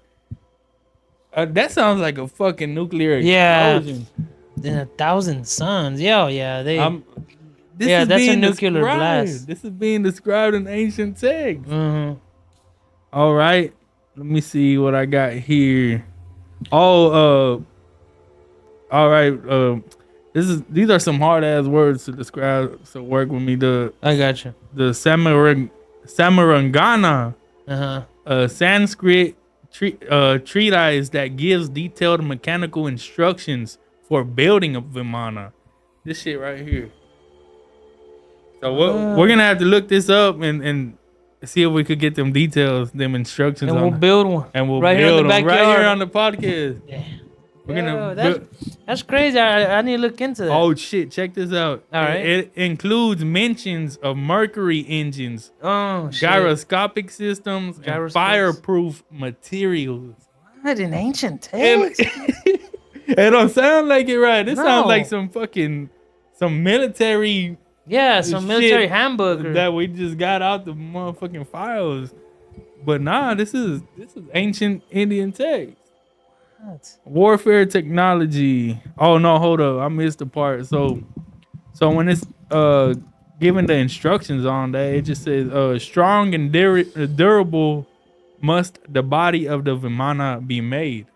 That sounds like a fucking nuclear explosion. Then 1,000 suns. Yeah. They. This Yeah, is that's a being nuclear described. blast. This is being described in ancient texts. Mhm. All right, let me see what I got here. All right. These are some hard ass words to describe. So work with me. I got you. The Samarangana, Sanskrit treatise that gives detailed mechanical instructions for building a Vimana. This shit right here. So we're gonna have to look this up and see if we could get them details, them instructions, And we'll build one. and we'll right here in build the them right backyard. here on the podcast. Yeah. We're gonna. That's crazy. I need to look into that. Oh shit! Check this out. All right. It includes mentions of mercury engines, Oh, shit. gyroscopic systems, and Gyroscopes. fireproof materials. What an ancient And- text. It don't sound like it, right? This sounds No. like some military Yeah, some shit military handbook. that we just got out the motherfucking files. But nah, this is ancient Indian text. What? Warfare technology. Oh no, hold up. I missed the part. So when it's giving the instructions on that, it just says strong and durable must the body of the Vimana be made.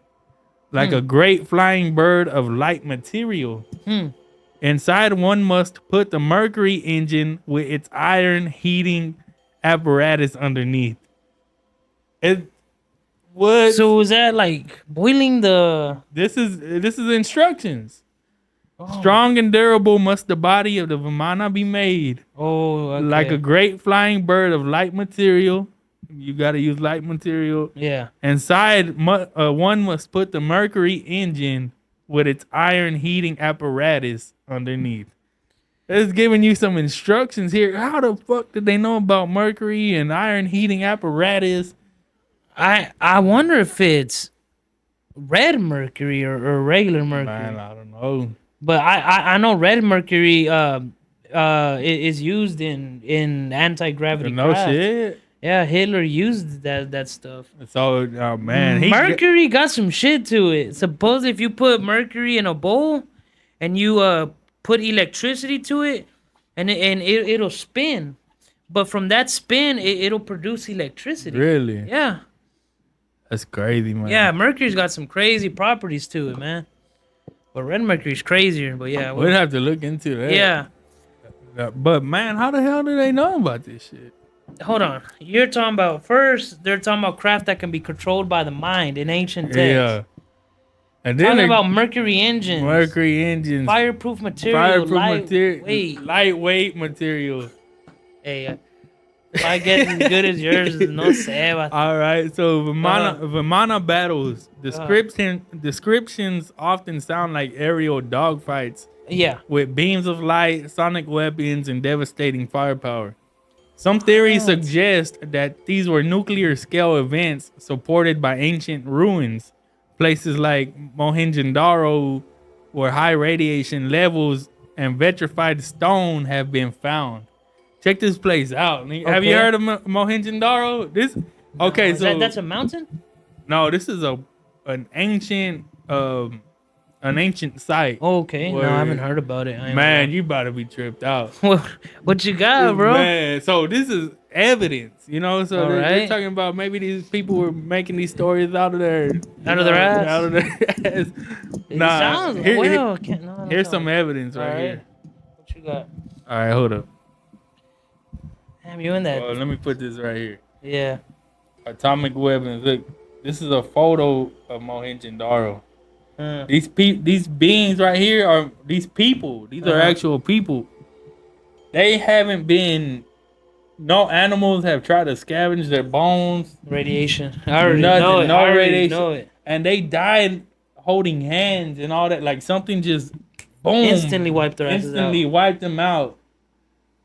Like a great flying bird of light material. Inside one must put the mercury engine with its iron heating apparatus underneath. What? So is that like boiling the? This is instructions. Oh. Strong and durable must the body of the Vimana be made. Oh, okay. Like a great flying bird of light material. You got to use light material. Yeah. Inside, one must put the mercury engine with its iron heating apparatus underneath. It's giving you some instructions here. How the fuck did they know about mercury and iron heating apparatus? I wonder if it's red mercury or regular mercury. Man, I don't know. But I know red mercury is used in anti-gravity No craft. shit. Yeah, Hitler used that stuff. So, oh man, Mercury got some shit to it. Suppose if you put mercury in a bowl and you put electricity to it, and it'll spin, but from that spin, it'll produce electricity. Really? Yeah, That's crazy, man. yeah. Mercury's got some crazy properties to it, man. But red mercury's crazier. But yeah, We'd have to look into that. yeah. But man, how the hell do they know about this shit? Hold on. You're talking about first. They're talking about craft that can be controlled by the mind in ancient texts. Yeah. And then Talking they- about mercury engines, fireproof material, lightweight material. Hey, if I get as good as yours, no sé. All right, so Vimana battles descriptions often sound like aerial dogfights Yeah. with beams of light, sonic weapons, and devastating firepower. Some theories suggest that these were nuclear scale events supported by ancient ruins, places like Mohenjo-daro, where high radiation levels and vitrified stone have been found. Check this place out. Have you heard of Mohenjo-daro? This okay, so that's a mountain? no, this is an ancient site. Okay, no, I haven't heard about it. Man, you about to be tripped out. What you got, bro? Man, so this is evidence, you know. So All they're right. talking about maybe these people were making these stories out of their ass. Out of their ass. It Nah, sounds here's some evidence right here. What you got? All right, hold up. Damn, you in that? Oh, let me put this right here. Yeah. Atomic weapons. Look, this is a photo of Mohenjo-daro. These beings right here are these people. These are actual people. They haven't been. No animals have tried to scavenge their bones. Radiation. I already Nothing, know it. no I already radiation. know it. And they died holding hands and all that. Like something just boom. Instantly wiped their asses Instantly out. wiped them out.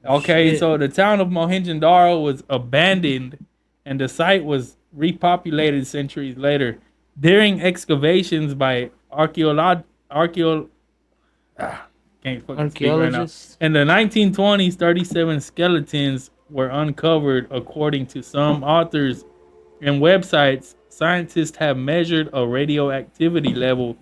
Okay, Shit. so the town of Mohenjo-daro was abandoned and the site was repopulated centuries later. During excavations by Archaeologists. in the 1920s, 37 skeletons were uncovered. According to some authors and websites, scientists have measured a radioactivity level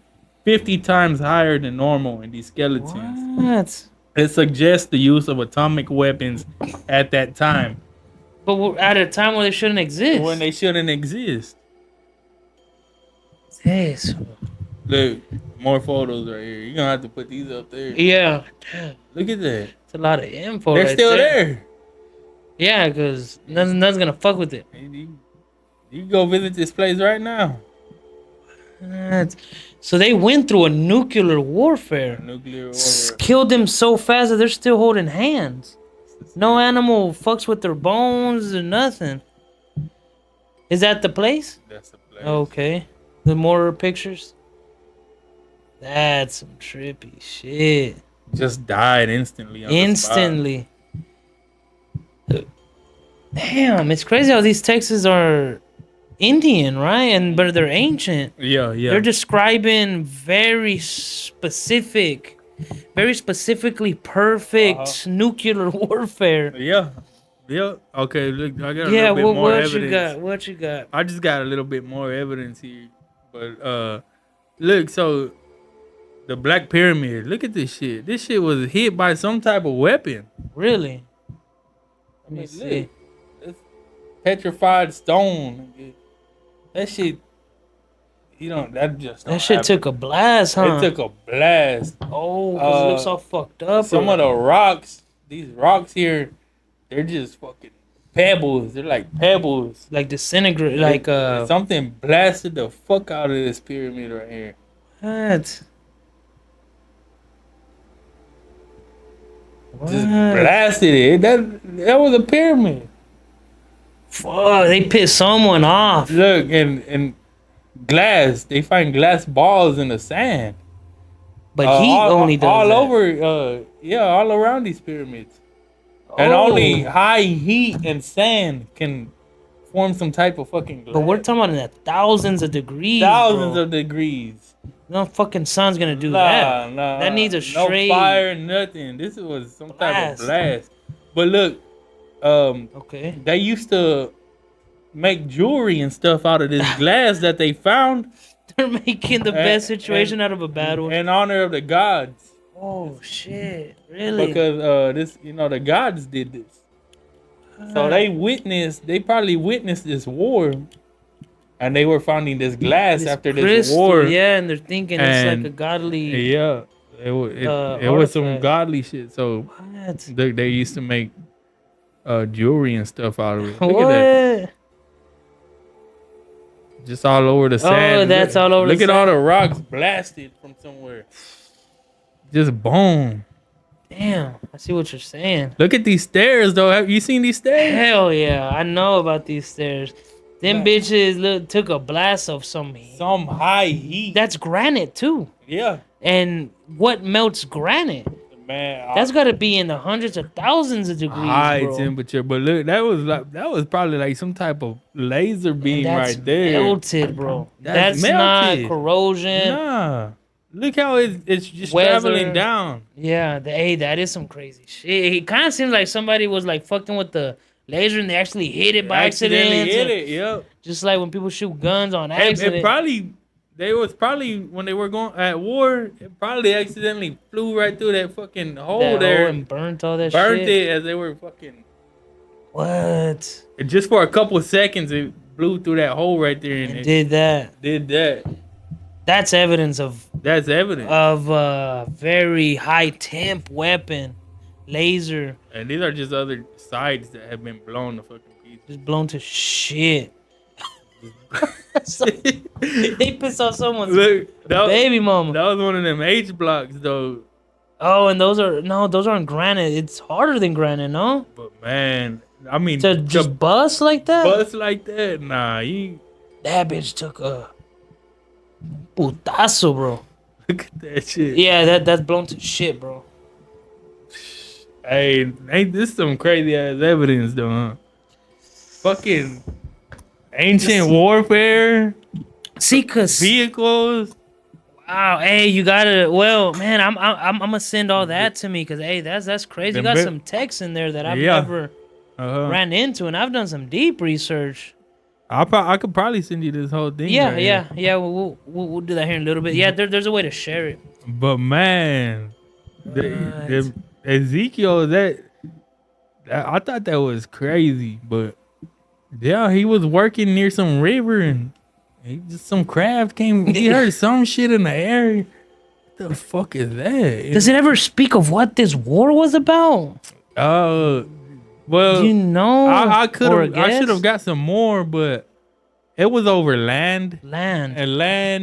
50 times higher than normal in these skeletons. What? It suggests the use of atomic weapons at that time. But we're at a time when they shouldn't exist. When they shouldn't exist. Yes. Look, more photos right here. You're gonna have to put these up there. Yeah. Look at that. It's a lot of info. They're right still there. Yeah, because nothing's gonna fuck with it. You can go visit this place right now. So they went through a nuclear warfare. Killed them so fast that they're still holding hands. No animal fucks with their bones or nothing. Is that the place? That's the place. Okay. The more pictures? That's some trippy shit. Just died instantly. On Instantly. Damn, it's crazy how these texts are Indian, right? But they're ancient. Yeah. They're describing very specifically perfect nuclear warfare. Yeah. Okay, look, I got a Yeah, little bit more what evidence. you got? What you got? I just got a little bit more evidence here. But look, so the Black Pyramid, look at this shit. This shit was hit by some type of weapon. Really? Let me Look, see. it's petrified stone. That shit, That shit took a blast, huh? It took a blast. Oh, 'cause it looks all fucked up. Some of the rocks, these rocks here, they're just fucking pebbles. They're like pebbles. like disintegrate, like something blasted the fuck out of this pyramid right here. what? Just blasted it. That was a pyramid. Fuck, they pissed someone off. Look, and glass. They find glass balls in the sand. But he only does all that. over. All around these pyramids. And only high heat and sand can form some type of fucking glass. But we're talking about in the thousands of degrees. Thousands bro. of degrees. No fucking sun's gonna do that. Nah. That needs a straight no fire, nothing. This was some type of blast. blast. But look, Okay. they used to make jewelry and stuff out of this glass that they found They're making the best situation out of a bad one. in honor of the gods. Oh shit! Really? Because this, the gods did this. So they probably witnessed this war, and they were finding this glass this after this crystal, war. yeah, and they're thinking it's like a And godly. yeah, it was some Artifact. godly shit. So What? they used to make jewelry and stuff out of it. Look What? at that. Just all over the sand. Oh, that's look, all over. Look the at all sand. the rocks blasted from somewhere. Just boom. Damn, I see what you're saying. Look at these stairs, though. Have you seen these stairs? Hell yeah, I know about these stairs. Them bitches took a blast of some high heat. That's granite too. Yeah. And what melts granite? Man, That's got to be in the hundreds of thousands of degrees, high bro. temperature. But look, that was probably like some type of laser beam That's right there. melted, bro. That's not melted. corrosion. Nah. Look how it's just Weather. traveling down. Yeah, that is some crazy shit. It kind of seems like somebody was like fucking with the laser and they actually hit it by accident. Hit it, yep. Just like when people shoot guns on It accident. probably when they were going at war, it probably accidentally flew right through that fucking hole That there hole and burnt all that burnt shit. it as they were fucking. What? And just for a couple of seconds, it blew through that hole right there and it Did that. did that. That's evidence of That's evidence. a very high temp weapon, laser, And these are just other sides that have been blown to fucking pieces. just blown to shit. So, they pissed off someone's Look, baby mama. That was one of them H blocks though. Oh, and those aren't granite. It's harder than granite, no? But man, I mean, To just bust like that? bust like that, nah. That bitch took a putazo, bro. Look at that shit. Yeah, that's blown to shit, bro. Hey, ain't this some crazy ass evidence though, huh? Fucking ancient warfare, See, cause vehicles. wow, hey, you gotta. Well, man, I'm gonna send all that to me, cause hey, that's crazy. You got some text in there that I've never ran into, and I've done some deep research. I could probably send you this whole thing. Yeah, right yeah, here. yeah. We'll do that here in a little bit. Yeah, there's a way to share it. But man, the Ezekiel, that I thought that was crazy. But yeah, he was working near some river and some craft came. He heard some shit in the air. What the fuck is that? Does it ever speak of what this war was about? Well, Do you know? I should have got got some more, but it was over land land.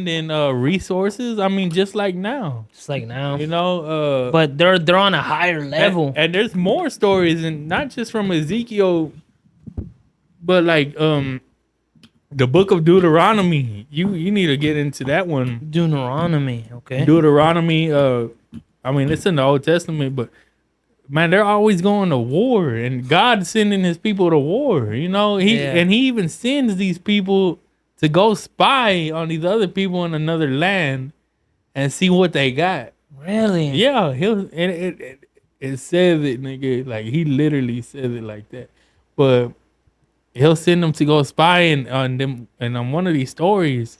and resources. I mean, just like now, Just like now. you know. But they're on a higher level. And there's more stories, and not just from Ezekiel, but like the book of Deuteronomy. You need to get into that one. Deuteronomy, okay. Deuteronomy. I mean, it's in the Old Testament, but man, they're always going to war, and God's sending His people to war. You know, He even sends these people to go spy on these other people in another land and see what they got. Really? Yeah, it says it, nigga. Like he literally says it like that. But he'll send them to go spy on them. And on one of these stories,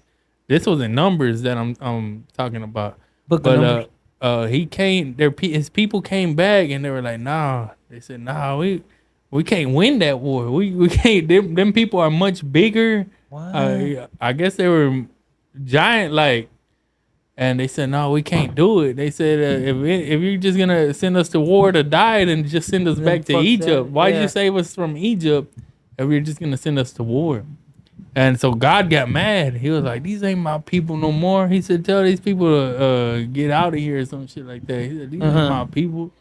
this was in Numbers that I'm talking about. Numbers. He came. His people came back and they were like, nah. They said, nah, we can't win that war. We can't. Them people are much bigger. What? I guess they were giant, like. And they said, no, we can't do it. They said, if you're just going to send us to war to die, then just send us back to fuck Egypt. that. Why'd Yeah. you save us from Egypt if you're just going to send us to war? And so God got mad. He was like, these ain't my people no more. He said, tell these people to get out of here or some shit like that. He said, these ain't my people.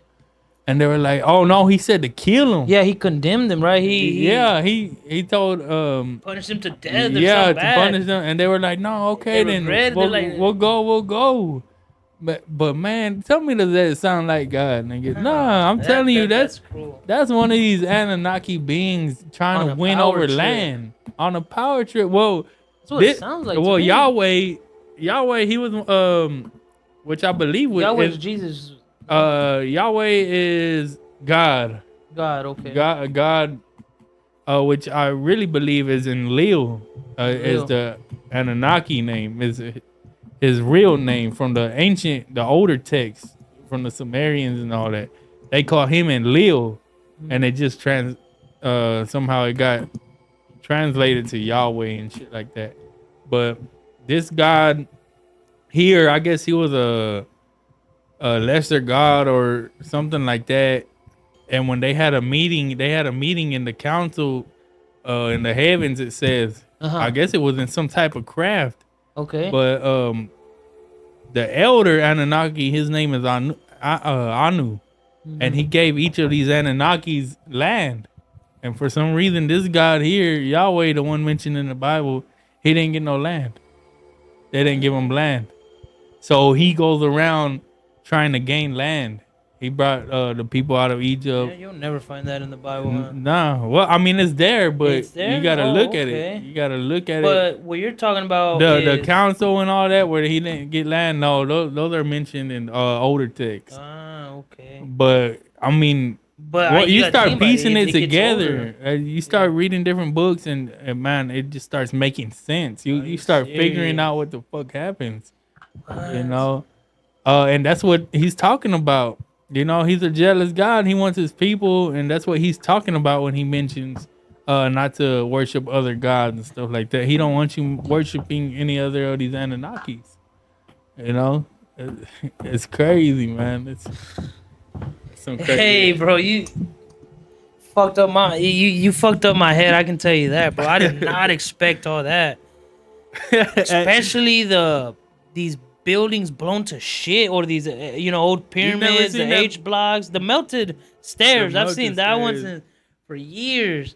And they were like, oh, no, he said to kill them. Yeah, he condemned them, right? He told Punished them to death. to punish them, and they were like, "No, okay, They then regretted it, like- we'll go." But man, tell me, does that sound like God, nigga? Nah, I'm telling you, that's cruel. one of these Anunnaki beings trying On to a win power over trip. land on a power trip. Well, That's what it sounds like. to well, me. Yahweh, he was which I believe was Yahweh is Jesus. Yahweh is God. God, okay. God, which I really believe is in Leo, is the Anunnaki name, is his real name from the older text. from the Sumerians and all that. They call him Enlil, and it just somehow it got translated to Yahweh and shit like that. But this God here, I guess he was a lesser god or something like that. And when they had a meeting in the council in the heavens. It says, I guess it was in some type of craft. Okay. But the elder Anunnaki, his name is Anu, and he gave each of these Anunnakis land. And for some reason, this God here, Yahweh, the one mentioned in the Bible, he didn't get no land. They didn't give him land. So he goes around trying to gain land. He brought the people out of Egypt. Yeah, you'll never find that in the Bible, huh? Nah. Well, I mean, it's there, but It's there? you got to Oh, look at okay. it. You got to look at it. But what you're talking about The is... council and all that, where he didn't get land, no, those are mentioned in older texts. Ah, okay. But, I mean... But you gotta start think about piecing it gets together. older. You start reading different books, and man, it just starts making sense. You start figuring out what the fuck happens. You know, and that's what he's talking about. You know, he's a jealous God. He wants his people, and that's what he's talking about when he mentions not to worship other gods and stuff like that. He don't want you worshiping any other of these Anunnakis. You know, it's crazy, man. It's some crazy. Hey, bro, you fucked up my you fucked up my head. I can tell you that, bro. I did not expect all that, especially these buildings blown to shit, or these old pyramids, the seen that? H blocks, the melted stairs. The I've seen melted that one stairs. for years,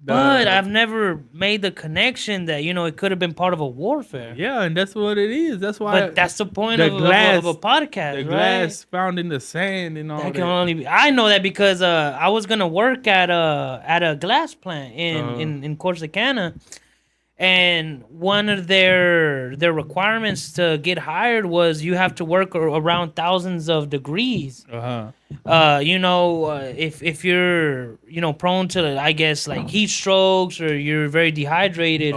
but I've never made the connection that it could have been part of a warfare. Yeah, and that's what it is. That's why. But that's the point the of glass- a podcast, the right? glass found in the sand and all That that. can only be. I know that because I was gonna work at a glass plant in Corsicana, and one of their requirements to get hired was you have to work around thousands of degrees. If you're prone to, I guess, like heat strokes, or you're very dehydrated.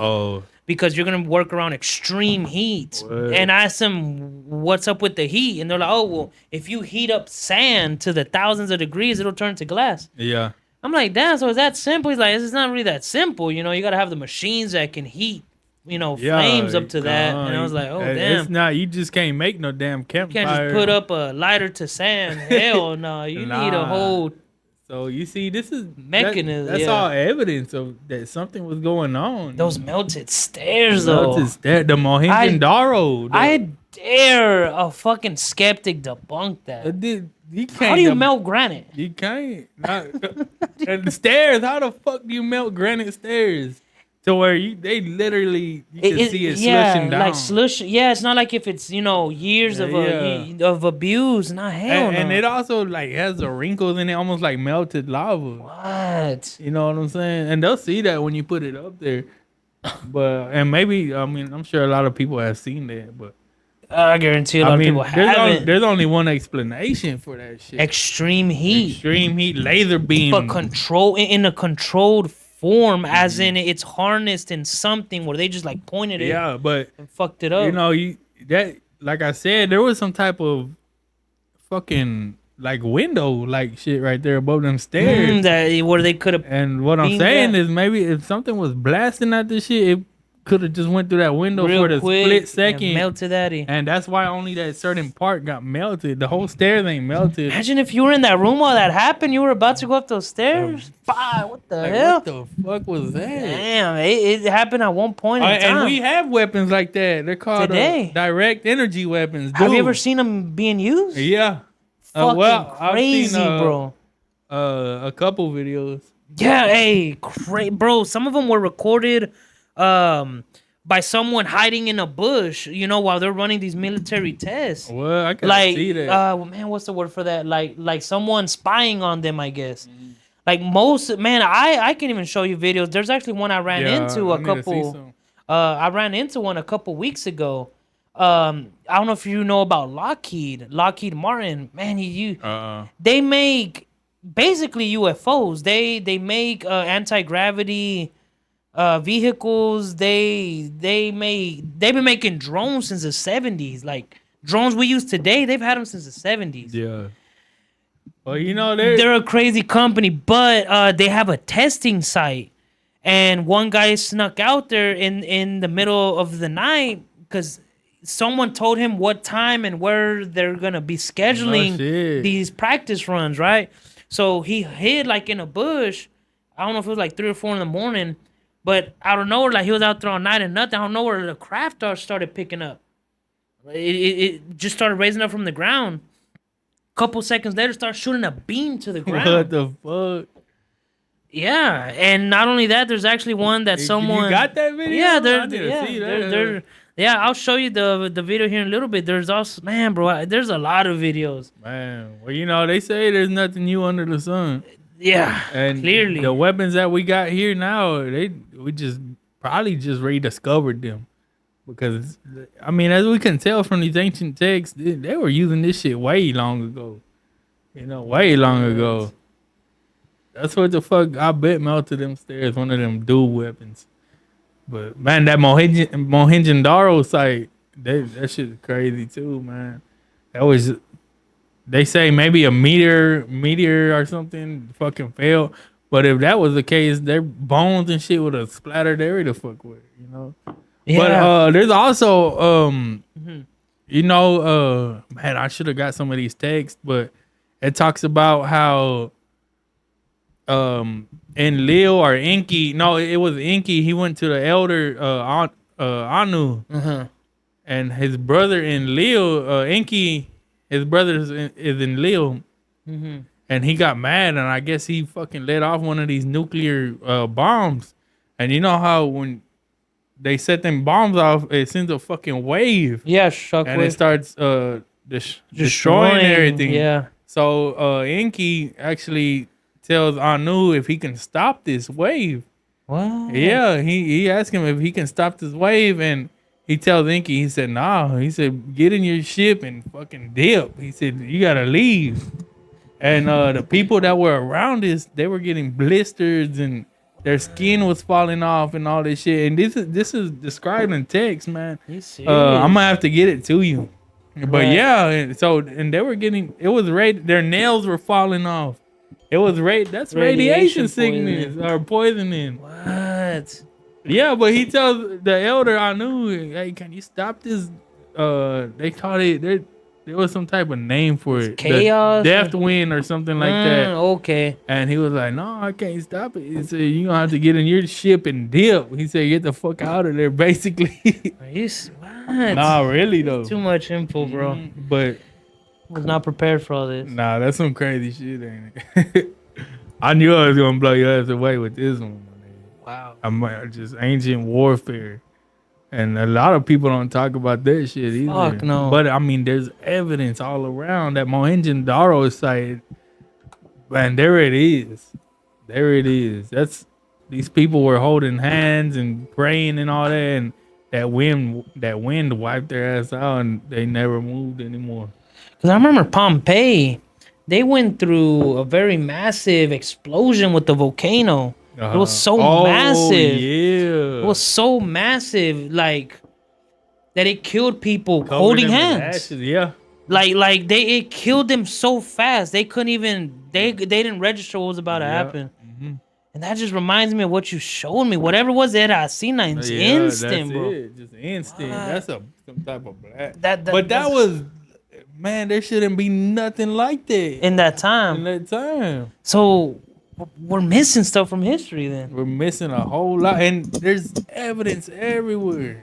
Because you're gonna work around extreme heat. What? And I asked them what's up with the heat, and they're like, "Oh, well, if you heat up sand to the thousands of degrees, it'll turn to glass." Yeah. I'm like, "Damn, so is that simple?" He's like, "It's not really that simple. You gotta have the machines that can heat, flames up to that." And I was like, "Oh, damn." It's not. You just can't make no damn You campfire. can't just put up a lighter to sand. Hell no. You need a Nah. whole So you see, this is mechanism. That's yeah. all evidence of that something was going on. Those melted stairs, though. The Mohenjo-Daro. I dare a fucking skeptic debunk that. You can't. How do you melt granite? You can't. And the stairs. How the fuck do you melt granite stairs? To where they literally you can see it slushing down. Like slush. Yeah, it's not like if it's years of abuse. Not hell And no. it also like has the wrinkles in it, almost like melted lava. What? You know what I'm saying? And they'll see that when you put it up there. But and maybe I'm sure a lot of people have seen that, but I guarantee a lot of people haven't. There's only one explanation for that shit. Extreme heat. Extreme heat, laser beam. But in a controlled form, as in it's harnessed in something where they just like pointed it. Yeah, but and fucked it up. Like I said, there was some type of fucking like window like shit right there above them stairs. Where they could have. And what I'm saying is maybe if something was blasting at this shit, it could have just went through that window real for the quick split second. And melted at it. And that's why only that certain part got melted. The whole stairs ain't melted. Imagine if you were in that room while that happened, you were about to go up those stairs. What the hell? What the fuck was that? Damn, it happened at one point in time. And we have weapons like that. They're called Today. direct energy weapons. Have you ever seen them being used? Yeah. Fucking crazy, I've seen, bro. A couple videos. Yeah, hey, bro. Some of them were recorded by someone hiding in a bush, while they're running these military tests. Well, I can see that. Man, what's the word for that? Like someone spying on them, I guess. Like I can even show you videos. There's actually one I ran into a couple. I ran into one a couple weeks ago. I don't know if you know about Lockheed Martin. Man, they make basically UFOs. They make anti-gravity vehicles. They've been making drones since the 70s. Like Drones we use today, they've had them since the 70s. Yeah. Well, you know They're a crazy company, but they have a testing site. And one guy snuck out there in the middle of the night because someone told him what time and where they're gonna be scheduling shit. these practice runs, right? So he hid like in a bush. I don't know if it was like 3 or 4 in the morning, but out of nowhere, like he was out there all night and nothing. Out of nowhere, the craft started picking up. It just started raising up from the ground. Couple seconds later, start shooting a beam to the ground. What the fuck? Yeah, and not only that, there's actually one that someone. You got that video? Yeah, I need to see that. yeah, I'll show you the video here in a little bit. There's also, man, bro, there's a lot of videos. Man, well, you know, they say there's nothing new under the sun. Yeah, And clearly. the weapons that we got here now, we just probably just rediscovered them. Because, I mean, as we can tell from these ancient texts, they were using this shit way long ago. You know, way long ago. That's what the fuck I bet melted them stairs, one of them dual weapons. But, man, that Mohenjo-Daro site, that shit is crazy too, man. That was, they say maybe a meteor or something fucking fell. But if that was the case, their bones and shit would have splattered every the fuck with, you know? Yeah. But there's also you know, man, I should have got some of these texts, but it talks about how Enlil or Enki, no, it was Enki, he went to the elder Anu, and his brother Enlil, Enki, his brother is Enlil, and he got mad, and I guess he fucking let off one of these nuclear bombs, and you know how when they set them bombs off, it sends a fucking wave. Yeah, shockwave. And it starts destroying everything. Yeah. So Enki actually tells Anu if he can stop this wave. What? Yeah, he asked him if he can stop this wave, and he tells Enki, he said, nah. He said, get in your ship and fucking dip. He said, you gotta leave. And the people that were around this, they were getting blisters and their skin was falling off and all this shit. And this is described in text, man. You serious? I'm gonna have to get it to you. But Right. yeah, and they were getting, it was their nails were falling off. It was that's radiation sickness or poisoning. What? Yeah, but he tells the elder Anu, hey, can you stop this? They called it, there was some type of name for it. Chaos? The death wind or something like that. Okay. And he was like, no, I can't stop it. He said, you're going to have to get in your ship and dip. He said, get the fuck out of there, basically. Are you what? Nah, really, though. Too much info, bro. But, Was not prepared for all this. nah, that's some crazy shit, ain't it? I knew I was going to blow your ass away with this one. Wow. I'm just ancient warfare. And a lot of people don't talk about that shit either. Fuck no. But, I mean, there's evidence all around that Mohenjo-Daro site. Man, there it is. There it is. These people were holding hands and praying and all that, and that wind wiped their ass out, and they never moved anymore. Because I remember Pompeii, they went through a very massive explosion with the volcano. It was so massive. Yeah. It was so massive, like that it killed people holding Covered them in hands. ashes, yeah. Like it killed them so fast they couldn't even they didn't register what was about to happen. And that just reminds me of what you showed me. Whatever was it I seen it's instant, that's bro. It. Just instant. That's some type of black. That that was, man, there shouldn't be nothing like that in that time. in that time. So we're missing stuff from history then. We're missing a whole lot, and there's evidence everywhere.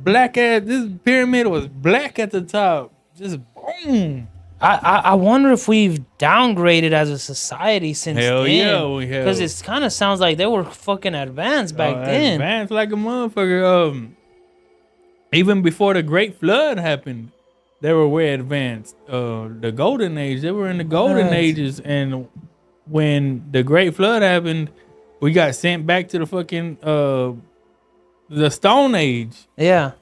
Black ass. This pyramid was black at the top. Just boom. I wonder if we've downgraded as a society since Hell then. yeah, we have. Because it kind of sounds like they were fucking advanced back then. Advanced like a motherfucker. Even before the Great Flood happened, they were way advanced. The Golden Age, they were in the Golden Ages, and when the Great Flood happened, we got sent back to the fucking the Stone Age. Yeah.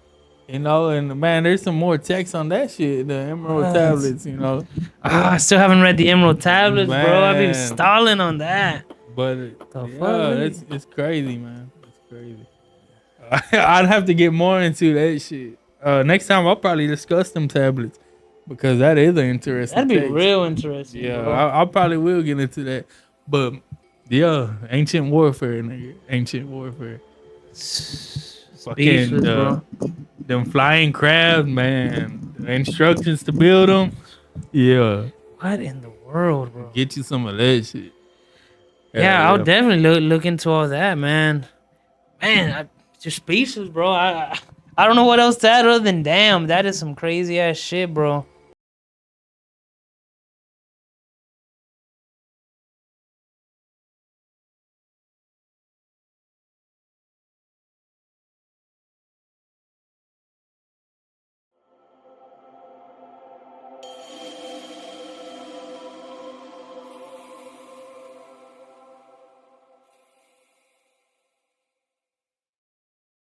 You know, and man, there's some more text on that shit. The Emerald Tablets, you know. I still haven't read the Emerald Tablets, bro. I've been Man. stalling on that. But fuck? it's crazy, man. It's crazy. I'd have to get more into that shit. next time I'll probably discuss them tablets because that is an interesting. That'd be text. real interesting. Yeah, bro. I probably will get into that. But yeah, ancient warfare, nigga. Ancient warfare. Fucking Speechless, bro. them flying crabs, man. The instructions to build them. Yeah, What in the world, bro? get you some of that shit. Yeah, I'll definitely look into all that, man. Man, just speechless, bro. I don't know what else to add other than damn. That is some crazy ass shit, bro.